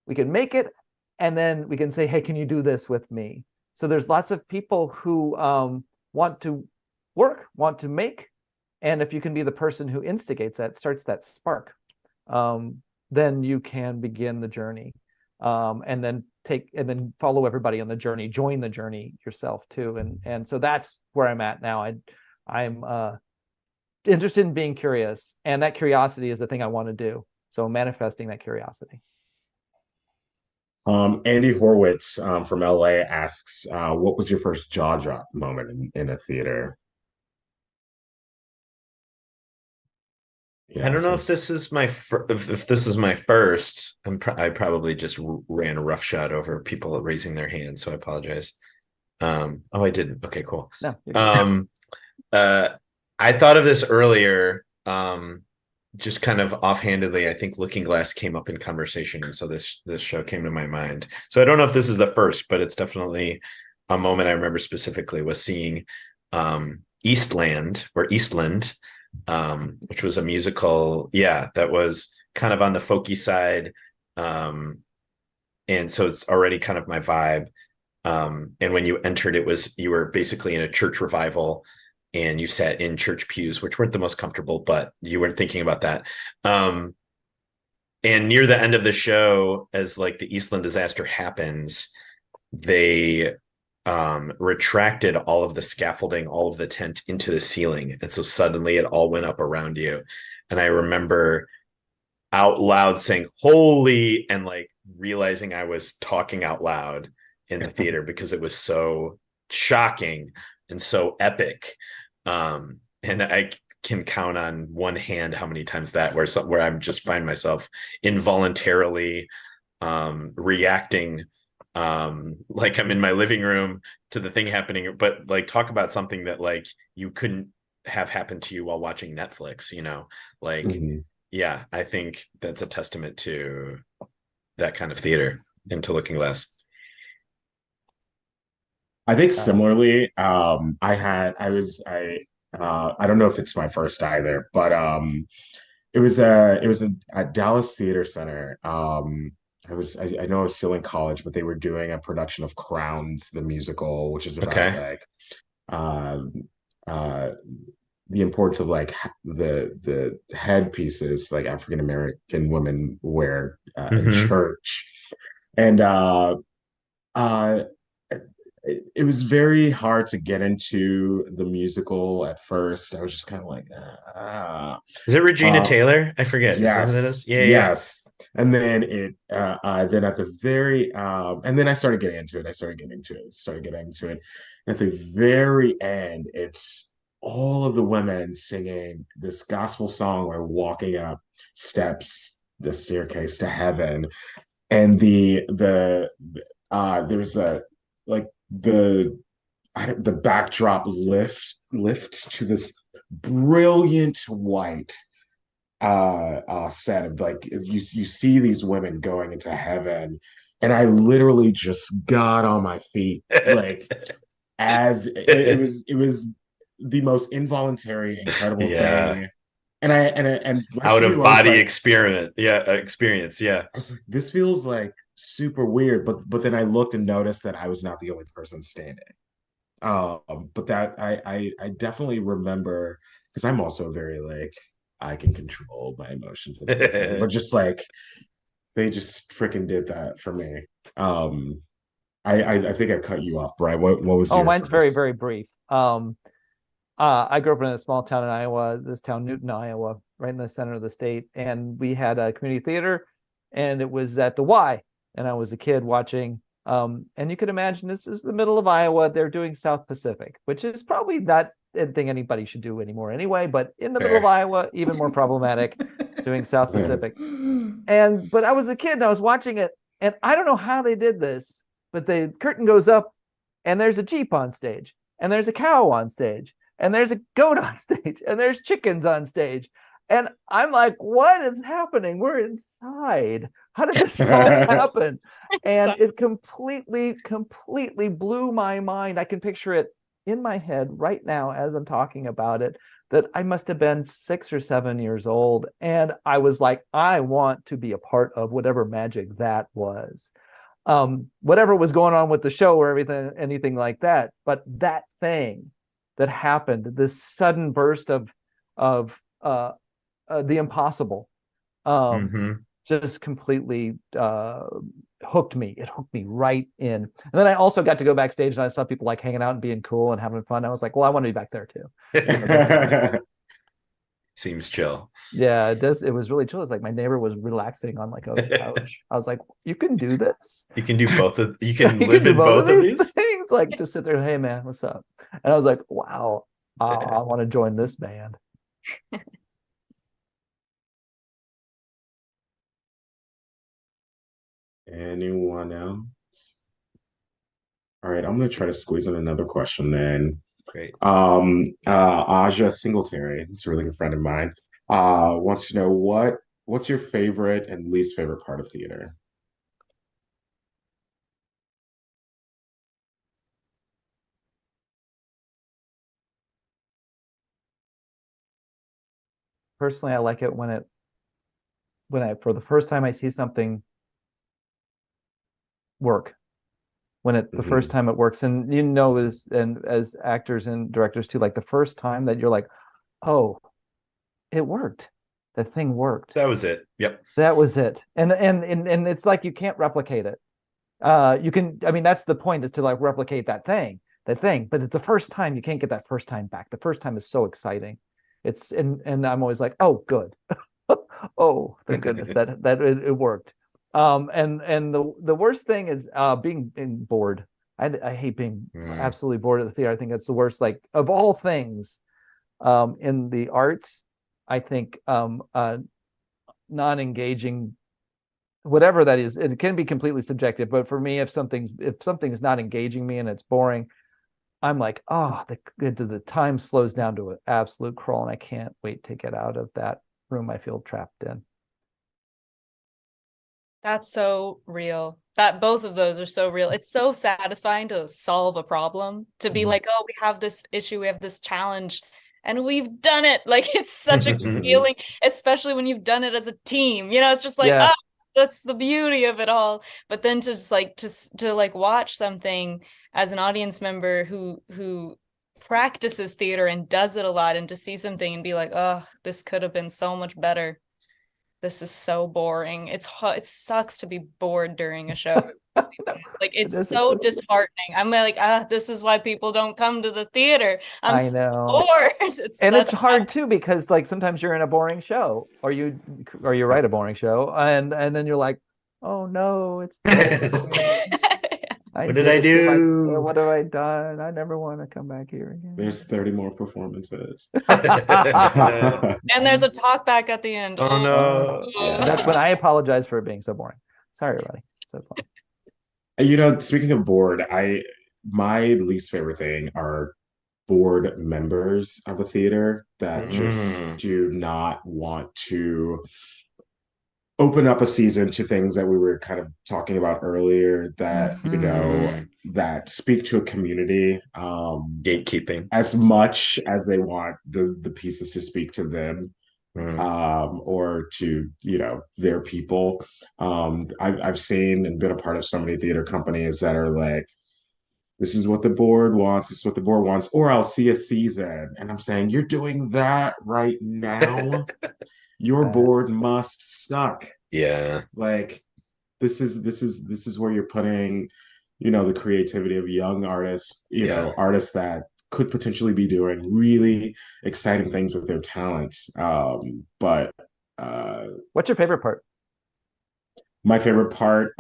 we can make it, and then we can say, hey, can you do this with me? So there's lots of people who want to work, want to make, and if you can be the person who instigates that, starts that spark, then you can begin the journey, and then follow everybody on the journey, join the journey yourself too. And so that's where I'm at now. I'm interested in being curious, and that curiosity is the thing I want to do. So manifesting that curiosity. Andy Horwitz from LA asks, what was your first jaw drop moment in a theater? Yeah, I don't know if this is my if this is my first. I probably just ran a roughshod over people raising their hands, so I apologize. Oh, I didn't. Okay, cool. No, I thought of this earlier, just kind of offhandedly. I think Looking Glass came up in conversation, and so this show came to my mind. So I don't know if this is the first, but it's definitely a moment I remember specifically was seeing Eastland, which was a musical, that was kind of on the folky side, and so it's already kind of my vibe. And when you entered, you were basically in a church revival, and you sat in church pews, which weren't the most comfortable, but you weren't thinking about that. And near the end of the show, as like the Eastland disaster happens, they retracted all of the scaffolding, all of the tent into the ceiling. And so suddenly it all went up around you. And I remember out loud saying, holy, and like realizing I was talking out loud in the theater because it was so shocking and so epic. And I can count on one hand how many times that where I just find myself involuntarily reacting like I'm in my living room to the thing happening, but like talk about something that like you couldn't have happened to you while watching Netflix, like yeah, I think that's a testament to that kind of theater and to Looking Glass. I think similarly, I don't know if it's my first either, but it was at Dallas Theater Center. I know I was still in college, but they were doing a production of Crowns, the musical, which is about like the importance of like the headpieces like African American women wear in church, and it was very hard to get into the musical at first. I was just kind of like, Is it Regina Taylor? I forget. Yes, is that what it is? Yeah, yes. And then then at the very and then I started getting into it. Started getting into it. And at the very end, it's all of the women singing this gospel song or walking up steps, the staircase to heaven. And there's a like the backdrop lift to this brilliant white set of like you see these women going into heaven, and I literally just got on my feet like as it was the most involuntary, incredible thing. And like out of body experience. Yeah. I was like, this feels like super weird, but then I looked and noticed that I was not the only person standing. But that I definitely remember because I'm also very like I can control my emotions and everything, but just like they just freaking did that for me. Um, I think I cut you off, Brian. What was Oh, your mine's very, first? very brief. I grew up in a small town in Iowa, this town, Newton, Iowa, right in the center of the state. And we had a community theater, and it was at the Y. And I was a kid watching. And you could imagine this is the middle of Iowa. They're doing South Pacific, which is probably not a thing anybody should do anymore anyway. But in the middle of Fair. Iowa, even more problematic, doing South Pacific. But I was a kid and I was watching it, and I don't know how they did this, but the curtain goes up, and there's a Jeep on stage, and there's a cow on stage, and there's a goat on stage, and there's chickens on stage. And I'm like, what is happening? We're inside. How did this all happen? And it completely blew my mind. I can picture it in my head right now as I'm talking about it, that I must have been 6 or 7 years old. And I was like, I want to be a part of whatever magic that was. Whatever was going on with the show or anything like that. But that thing that happened, this sudden burst of the impossible, just completely hooked me. It hooked me right in. And then I also got to go backstage, and I saw people like hanging out and being cool and having fun. I was like, well, I want to be back there too. Seems chill. Yeah, it does. It was really chill. It's like my neighbor was relaxing on like a couch. I was like, you can do this. You can do both of. You can You live do in both of these. things. Like just sit there, hey man, what's up? And I was like, wow, I want to join this band. Anyone else? All right, I'm gonna try to squeeze in another question then. Great. Aja Singletary, this is a really good friend of mine, wants to know what's your favorite and least favorite part of theater? Personally, I like it when I for the first time I see something work. When the first time it works, and as actors and directors too, like the first time that you're like, oh, it worked. The thing worked. That was it. Yep. That was it. And it's like you can't replicate it. You can, I mean, that's the point, is to like replicate that thing. But it's the first time, you can't get that first time back. The first time is so exciting. And I'm always like, oh, good. Oh, thank goodness that it worked. And the worst thing is being bored. I hate being absolutely bored at the theater. I think that's the worst. Like of all things, in the arts, I think non-engaging, whatever that is, it can be completely subjective. But for me, if something is not engaging me and it's boring, I'm like, oh, the time slows down to an absolute crawl, and I can't wait to get out of that room I feel trapped in. That's so real. That both of those are so real. It's so satisfying to solve a problem, to be like, oh, we have this issue, we have this challenge, and we've done it. Like it's such a good feeling, especially when you've done it as a team. You know, it's just like, Yeah. oh, that's the beauty of it all. But then to just like to like watch something as an audience member who practices theater and does it a lot, and to see something and be like, oh, this could have been so much better. This is so boring. It sucks to be bored during a show. Like it's so disheartening. I'm like, this is why people don't come to the theater. I know. So bored. It's hard too, because like sometimes you're in a boring show, or you write a boring show, and then you're like, oh no, it's what did I do? What have I done? I never want to come back here again. There's 30 more performances. And there's a talk back at the end. Oh no. Yeah, that's when I apologize for it being so boring. Sorry, everybody. So fun. You know, speaking of bored, my least favorite thing are board members of a theater that just do not want to open up a season to things that we were kind of talking about earlier, that you know, that speak to a community, gatekeeping, as much as they want the pieces to speak to them, or to, you know, their people. I've seen and been a part of so many theater companies that are like, This is what the board wants. This is what the board wants. Or I'll see a season. And I'm saying, you're doing that right now. Your board must suck. Yeah. Like this is where you're putting, the creativity of young artists, artists that could potentially be doing really exciting things with their talent. But What's your favorite part? my favorite part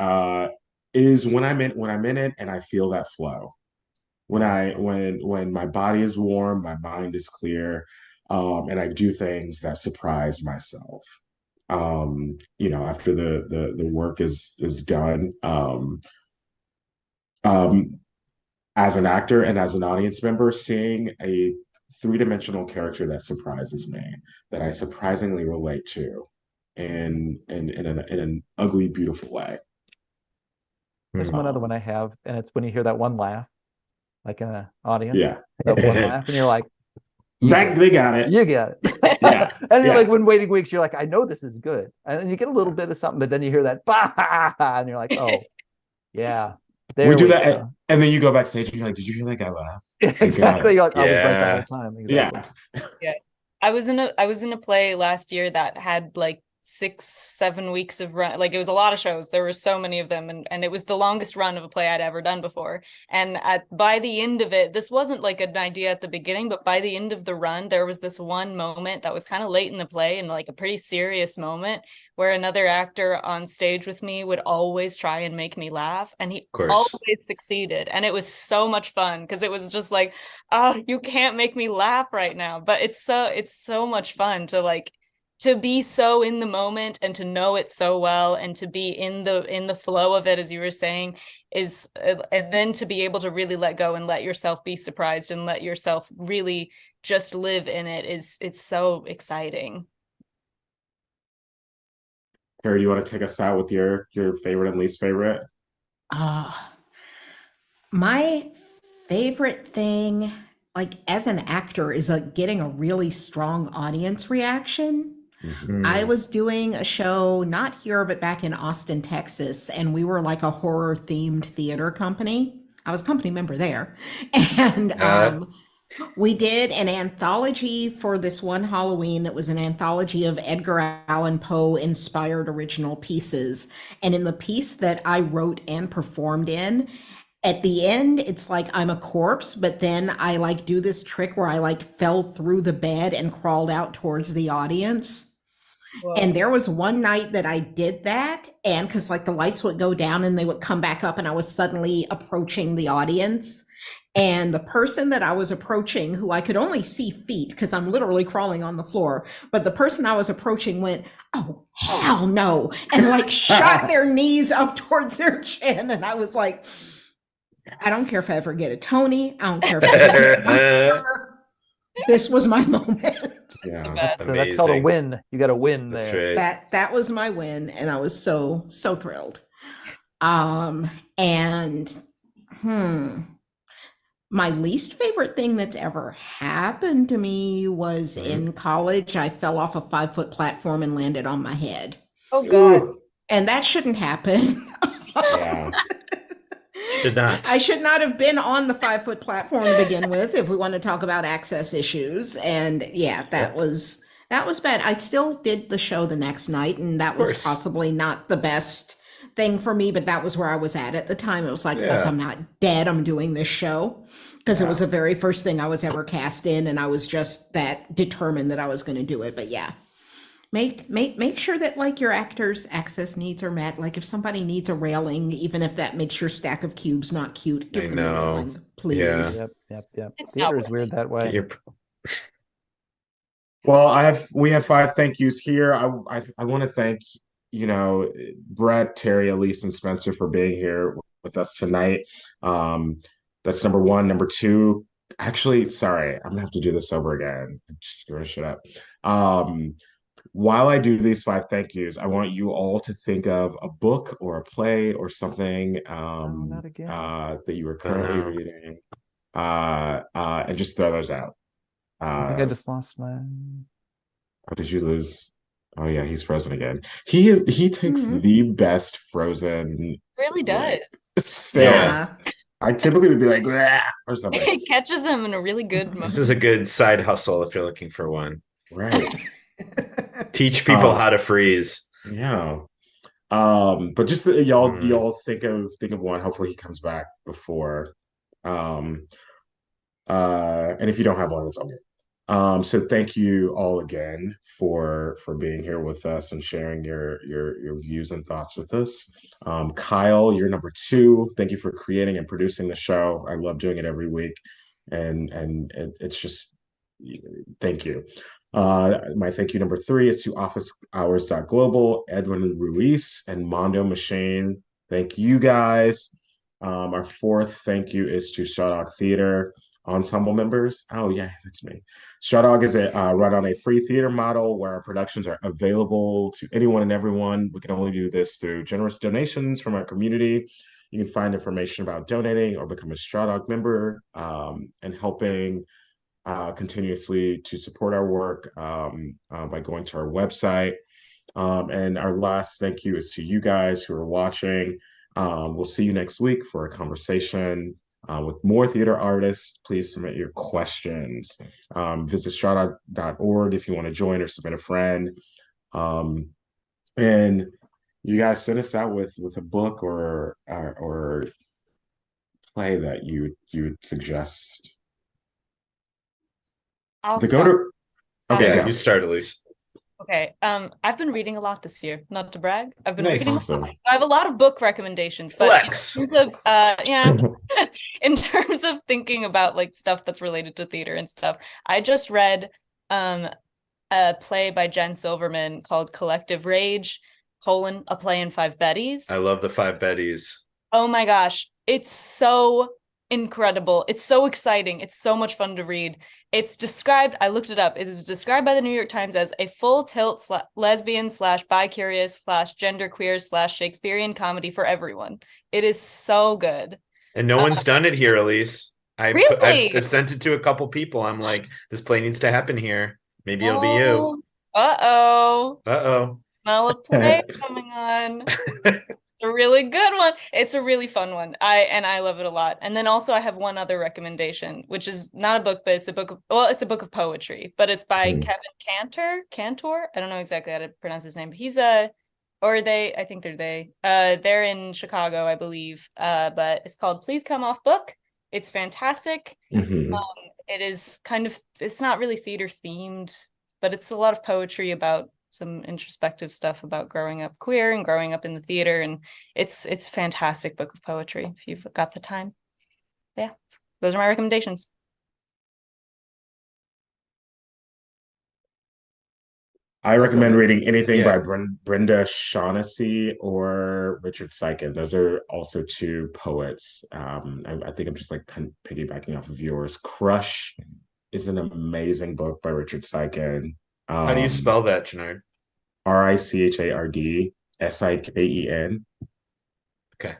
is when I'm in it and I feel that flow. When my body is warm, my mind is clear, and I do things that surprise myself. After the work is done. Um, as an actor and as an audience member, seeing a three-dimensional character that surprises me, that I surprisingly relate to, in an ugly, beautiful way. There's one other one I have, and it's when you hear that one laugh, like in an audience. Yeah. That one laugh, and you're like, They got it. You get it. Yeah. And you're Yeah. like, when waiting weeks, you're like, I know this is good. And then you get a little bit of something, but then you hear that, bah! And you're like, oh, yeah. There We do that, go. and then you go backstage and you're like, did you hear that guy laugh? Exactly. You're like, I was right the Yeah. whole time. Exactly. Yeah. I was in a play last year that had like 6-7 weeks of run. Like, it was a lot of shows. There were so many of them, and it was the longest run of a play I'd ever done before. And by the end of it, this wasn't like an idea at the beginning, but by the end of the run, there was this one moment that was kind of late in the play, and like a pretty serious moment, where another actor on stage with me would always try and make me laugh, and he always succeeded. And it was so much fun, because it was just like, oh, you can't make me laugh right now. But it's so much fun to be so in the moment, and to know it so well, and to be in the flow of it, as you were saying, and then to be able to really let go and let yourself be surprised and let yourself really just live in it, it's so exciting. Terri, do you want to take us out with your favorite and least favorite? My favorite thing, like as an actor, is getting a really strong audience reaction. I was doing a show not here, but back in Austin, Texas, and we were like a horror themed theater company. I was a company member there. And we did an anthology for this one Halloween that was an anthology of Edgar Allan Poe inspired original pieces. And in the piece that I wrote and performed in, at the end, it's like I'm a corpse, but then I like do this trick where I like fell through the bed and crawled out towards the audience. Whoa. And there was one night that I did that, and because like the lights would go down and they would come back up, and I was suddenly approaching the audience. And the person that I was approaching, who I could only see feet because I'm literally crawling on the floor, but the person I was approaching went, oh, hell no, and like shot their knees up towards their chin. And I was like, I don't care if I ever get a Tony. I don't care if I ever get an Oscar. This was my moment. Yeah. So that's called a win. You got a win That's there. right. That was my win, and I was so thrilled. My least favorite thing that's ever happened to me was in college. I fell off a 5-foot platform and landed on my head. Oh God. And that shouldn't happen. Yeah. Should not. I should not have been on the 5-foot platform to begin with, if we want to talk about access issues. And yeah, that was bad. I still did the show the next night, and that was possibly not the best thing for me, but that was where I was at the time. It was like, if I'm not dead, I'm doing this show, because it was the very first thing I was ever cast in, and I was just that determined that I was going to do it. But yeah, make sure that like your actors' access needs are met. Like if somebody needs a railing, even if that makes your stack of cubes not cute, give them a railing, please. Yep. Theater is weird that way. Well, we have 5 thank yous here. I want to thank, Brett, Terri, Elise, and Spencer for being here with us tonight. That's number 1. Number 2, actually, sorry, I'm gonna have to do this over again. I'm just screw shit up. While I do these 5 thank yous, I want you all to think of a book or a play or something that you are currently reading, and just throw those out. I think I just lost my. Oh, did you lose? Oh yeah, he's frozen again. He takes the best frozen. Really does. Still. Yeah. I typically would be like, "Bleh," or something. It catches him in a really good This moment. is a good side hustle if you're looking for one. Right. Teach people how to freeze. Yeah. But just y'all think of one. Hopefully he comes back before. Um, and if you don't have one, it's all good. So thank you all again for being here with us and sharing your views and thoughts with us. Kyle, you're number two. Thank you for creating and producing the show. I love doing it every week, and it's just thank you. My thank you number three is to Office Hours Global, Edwin Ruiz, and Mondo Machine. Thank you guys. Our fourth thank you is to Strawdog Theater ensemble members. Oh yeah, that's me. Strawdog is run on a free theater model where our productions are available to anyone and everyone. We can only do this through generous donations from our community. You can find information about donating or become a Strawdog member and helping continuously to support our work by going to our website. And our last thank you is to you guys who are watching. We'll see you next week for a conversation with more theater artists. Please submit your questions. Visit strata.org if you want to join or submit a friend. And you guys send us out with a book or play that you would suggest. I'll The start. go to okay, Yeah, yeah. you start, Elise. Okay. I've been reading a lot this year, not to brag. I've been Nice. reading a Awesome. lot. I have a lot of book recommendations, but Flex. in terms of yeah, in terms of thinking about like stuff that's related to theater and stuff, I just read a play by Jen Silverman called Collective Rage, a play in five Bettys. I love the five Bettys. Oh my gosh, it's so incredible. It's so exciting. It's so much fun to read. It's described, I looked it up, it was described by the New York Times as a full tilt lesbian / bi-curious / genderqueer / Shakespearean comedy for everyone. It is so good. And no one's done it here, Elise. Really? I've sent it to a couple people. I'm like, this play needs to happen here. Maybe it'll be you. Uh-oh. Uh-oh. Smell a play coming on. A really good one. It's a really fun one. I love it a lot. And then also I have one other recommendation, which is not a book, but it's a book of poetry, but it's by Kevin Cantor. I don't know exactly how to pronounce his name, but I think they're in Chicago, I believe. But it's called Please Come Off Book. It's fantastic. Mm-hmm. It is it's not really theater themed, but it's a lot of poetry about some introspective stuff about growing up queer and growing up in the theater, and it's a fantastic book of poetry if you've got the time. Yeah, those are my recommendations. I recommend reading anything by Brenda Shaughnessy or Richard Sykin. Those are also two poets. I think I'm just like piggybacking off of yours. Crush is an amazing book by Richard Sykin. How do you spell that, Jannard? RICHARDSIKEN. Okay.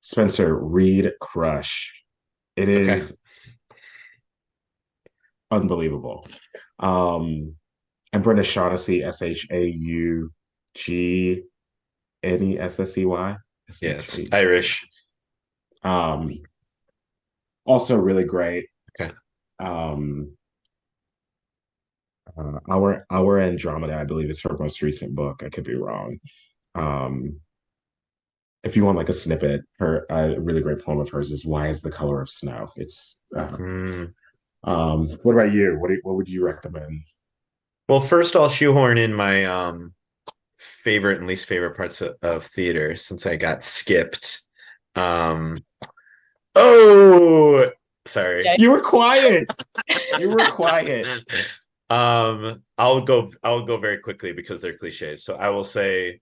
Spencer, read Crush. It is unbelievable. And Brenda Shaughnessy, SHAUGNESSEY. Yeah, it's Irish. Also really great. Okay. Our Andromeda, I believe, is her most recent book. I could be wrong. If you want like a snippet, a really great poem of hers is "Why is the Color of Snow?" It's what about you? What would you recommend? Well, first I'll shoehorn in my favorite and least favorite parts of theater since I got skipped. Oh, sorry. You were quiet. You were quiet. I'll go very quickly because they're cliches. So I will say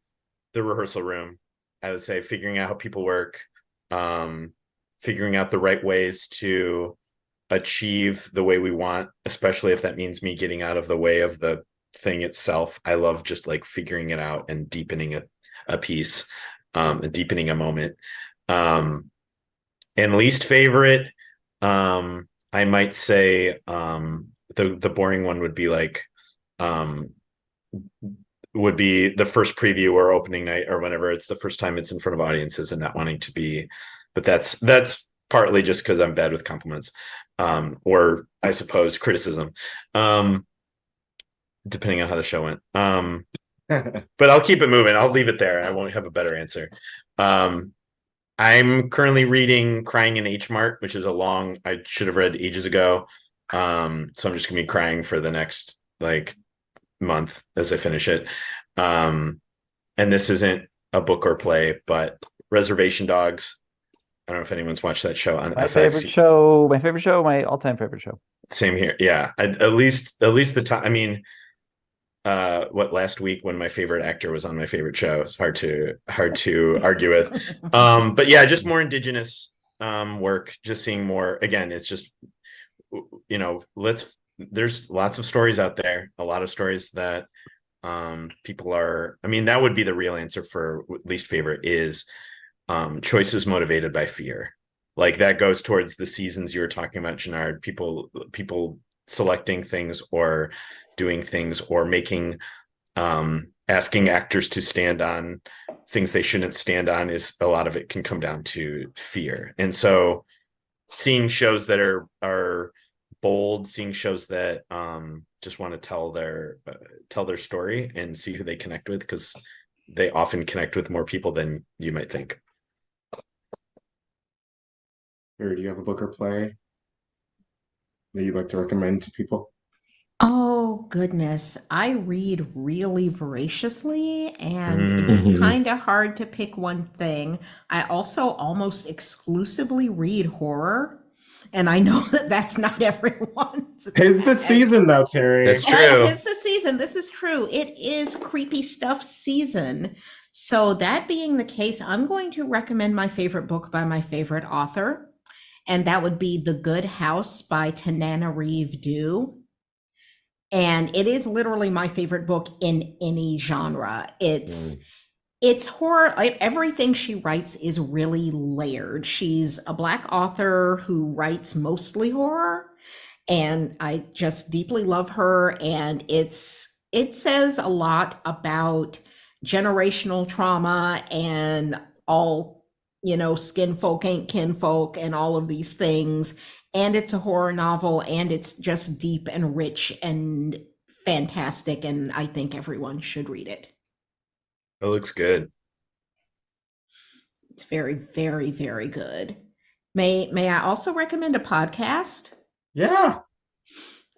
the rehearsal room. I would say figuring out how people work, figuring out the right ways to achieve the way we want, especially if that means me getting out of the way of the thing itself. I love just like figuring it out and deepening a piece, and deepening a moment. And least favorite, I might say the boring one would be like would be the first preview or opening night or whenever it's the first time it's in front of audiences and not wanting to be, but that's partly just because I'm bad with compliments, or I suppose criticism, depending on how the show went. But I'll keep it moving. I'll leave it there. I won't have a better answer. I'm currently reading Crying in H Mart, which is I should have read ages ago. So I'm just gonna be crying for the next like month as I finish it. And this isn't a book or play, but Reservation Dogs. I don't know if anyone's watched that show on FX. My all-time favorite show. Same here. Yeah. At least the time. I mean, last week when my favorite actor was on my favorite show, it's hard to argue with. But yeah, just more indigenous work, just seeing more. Again, it's just, there's lots of stories out there, a lot of stories that people are, I mean, that would be the real answer for least favorite is choices motivated by fear. Like that goes towards the seasons you were talking about, Jannard, people selecting things or doing things or making asking actors to stand on things they shouldn't stand on, is a lot of it can come down to fear. And so seeing shows that are bold, seeing shows that just want to tell their story and see who they connect with, because they often connect with more people than you might think. Or do you have a book or play that you'd like to recommend to people? Oh, goodness. I read really voraciously, and it's kind of hard to pick one thing. I also almost exclusively read horror, and I know that that's not everyone's. It's the season, though, Terri. That's true. It's the season. This is true. It is creepy stuff season. So that being the case, I'm going to recommend my favorite book by my favorite author, and that would be The Good House by Tananarive Due. And it is literally my favorite book in any genre. It's horror. Everything she writes is really layered. She's a Black author who writes mostly horror, and I just deeply love her. And it says a lot about generational trauma and all, skin folk ain't kinfolk and all of these things. And it's a horror novel, and it's just deep and rich and fantastic, and I think everyone should read it. It looks good. It's very, very, very good. May I also recommend a podcast? Yeah.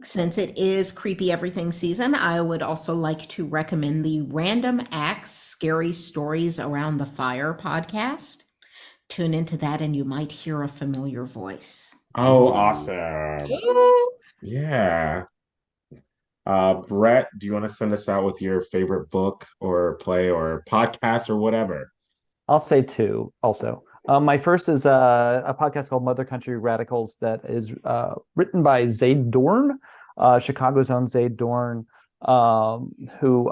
Since it is creepy everything season, I would also like to recommend the Random Acts Scary Stories Around the Fire podcast. Tune into that and you might hear a familiar voice. Oh, awesome. Yeah. Brett, do you want to send us out with your favorite book or play or podcast or whatever? I'll say two also. My first is a podcast called Mother Country Radicals that is written by Zaid Dorn, Chicago's own Zaid Dorn, who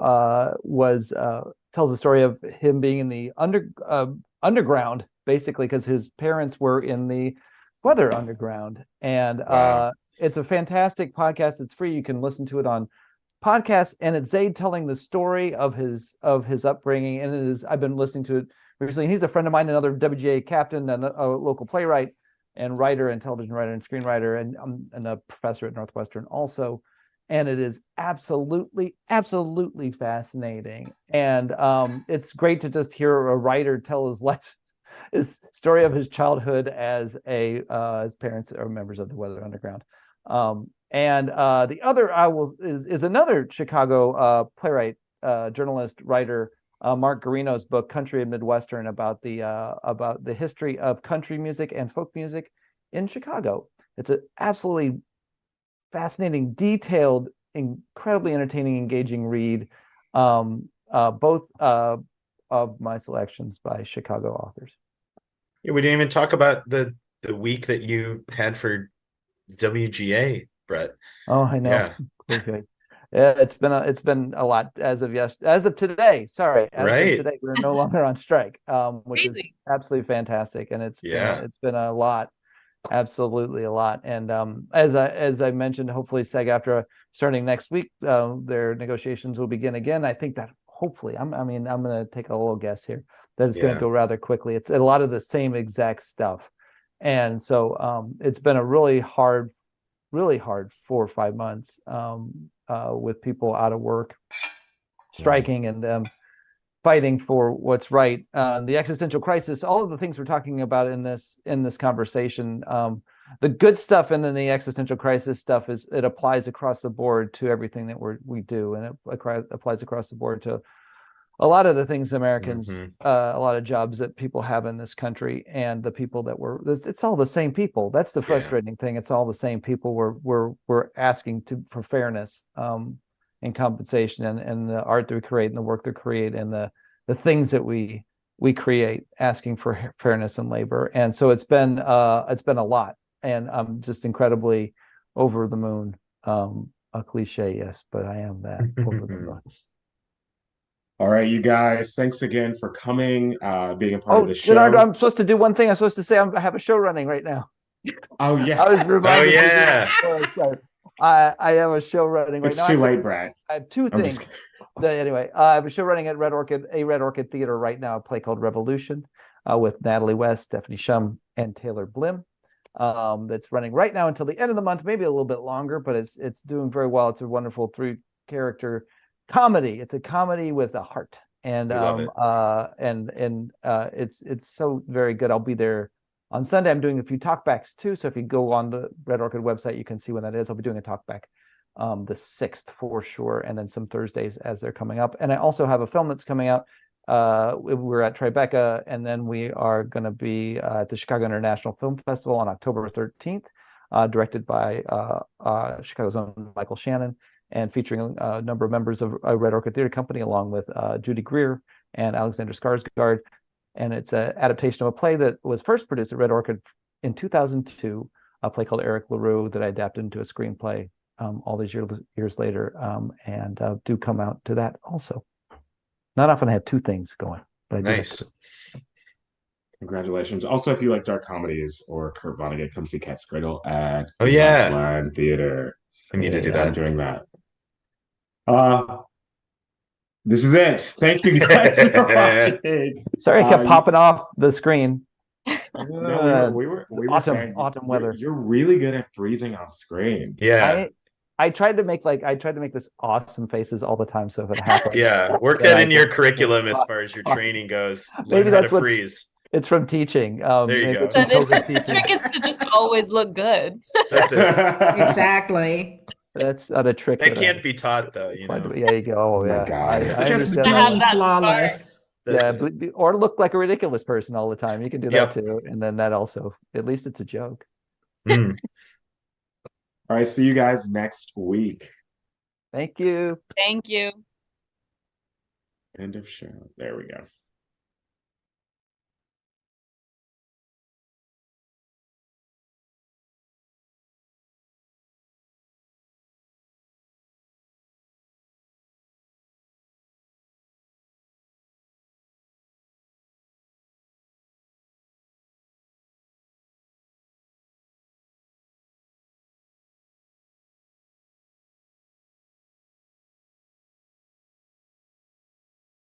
tells the story of him being in the underground, basically, because his parents were in the Weather Underground. And Wow. It's a fantastic podcast. It's free. You can listen to it on podcasts, and it's Zaid telling the story of his upbringing. And I've been listening to it recently. He's a friend of mine, another WGA captain and a local playwright and writer and television writer and screenwriter, and a professor at Northwestern also. And it is absolutely, absolutely fascinating. And it's great to just hear a writer tell his story of his childhood as his parents are members of the Weather Underground. And the other is another Chicago playwright, journalist, writer, Mark Garino's book, Country and Midwestern, about the history of country music and folk music in Chicago. It's an absolutely fascinating, detailed, incredibly entertaining, engaging read. Both of my selections by Chicago authors. Yeah, we didn't even talk about the week that you had for WGA, Brett. Oh, I know. Yeah. Okay. Yeah, it's been a lot as of today. Sorry, Right. of today we're no longer on strike, which is Crazy. absolutely fantastic, and it's been a lot, absolutely a lot. And as I mentioned, hopefully SAG-AFTRA starting next week, their negotiations will begin again. I think that hopefully, I'm going to take a little guess here that it's going to go rather quickly. It's a lot of the same exact stuff And so it's been a really hard 4 or 5 months with people out of work, striking, and fighting for what's right. The existential crisis, all of the things we're talking about in this conversation, the good stuff and then the existential crisis stuff it applies across the board to everything that we do, and it applies across the board to a lot of the things Americans, a lot of jobs that people have in this country, and the people that it's all the same people. That's the frustrating thing. It's all the same people. We're asking for fairness and compensation, and the art that we create and the work that we create and the things that we create, asking for fairness in labor. And so it's been a lot, and I'm just incredibly over the moon. A cliche, yes, but I am that over the moon. All right, you guys, thanks again for coming, being a part of the show. Leonardo, I'm supposed to do one thing. I'm supposed to say I have a show running right now. Oh, yeah. I was reminded. Oh, yeah. I have a show running right now. It's too late, Brad. I have two things. Anyway, I have a show running at Red Orchid Theater right now, a play called Revolution with Natalie West, Stephanie Shum, and Taylor Blim. That's running right now until the end of the month, maybe a little bit longer, but it's doing very well. It's a wonderful 3-character comedy. It's a comedy with a heart, and it's so very good. I'll be there on Sunday. I'm doing a few talkbacks too, so if you go on the Red Orchid website, you can see when that is. I'll be doing a talkback the 6th for sure, and then some Thursdays as they're coming up. And I also have a film that's coming out. We're at Tribeca, and then we are going to be at the Chicago International Film Festival on October 13th, directed by Chicago's own Michael Shannon, and featuring a number of members of Red Orchid Theater Company, along with Judy Greer and Alexander Skarsgård. And it's an adaptation of a play that was first produced at Red Orchid in 2002, a play called Eric LaRue that I adapted into a screenplay all these years later, and do come out to that also. Not often I have two things going, but I do. Nice. Congratulations. Also, if you like dark comedies or Kurt Vonnegut, come see Cat's Cradle at Land Theater. I need to do that. I'm doing that. This is it. Thank you guys for watching. Sorry, I kept popping off the screen. No, we were saying autumn weather. You're really good at freezing on screen. Yeah. I tried to make this awesome faces all the time. So if it happens, work that in your curriculum as far as your training goes. Maybe that's how to freeze. It's from teaching. There you go. The trick is to just always look good. That's it. Exactly. That's not a trick. That can't be taught, though. You know. Yeah, you go. Oh, yeah. My God. Just be flawless. Or look like a ridiculous person all the time. You can do that too, and then that also, at least it's a joke. All right, see you guys next week. Thank you. Thank you. End of show. There we go.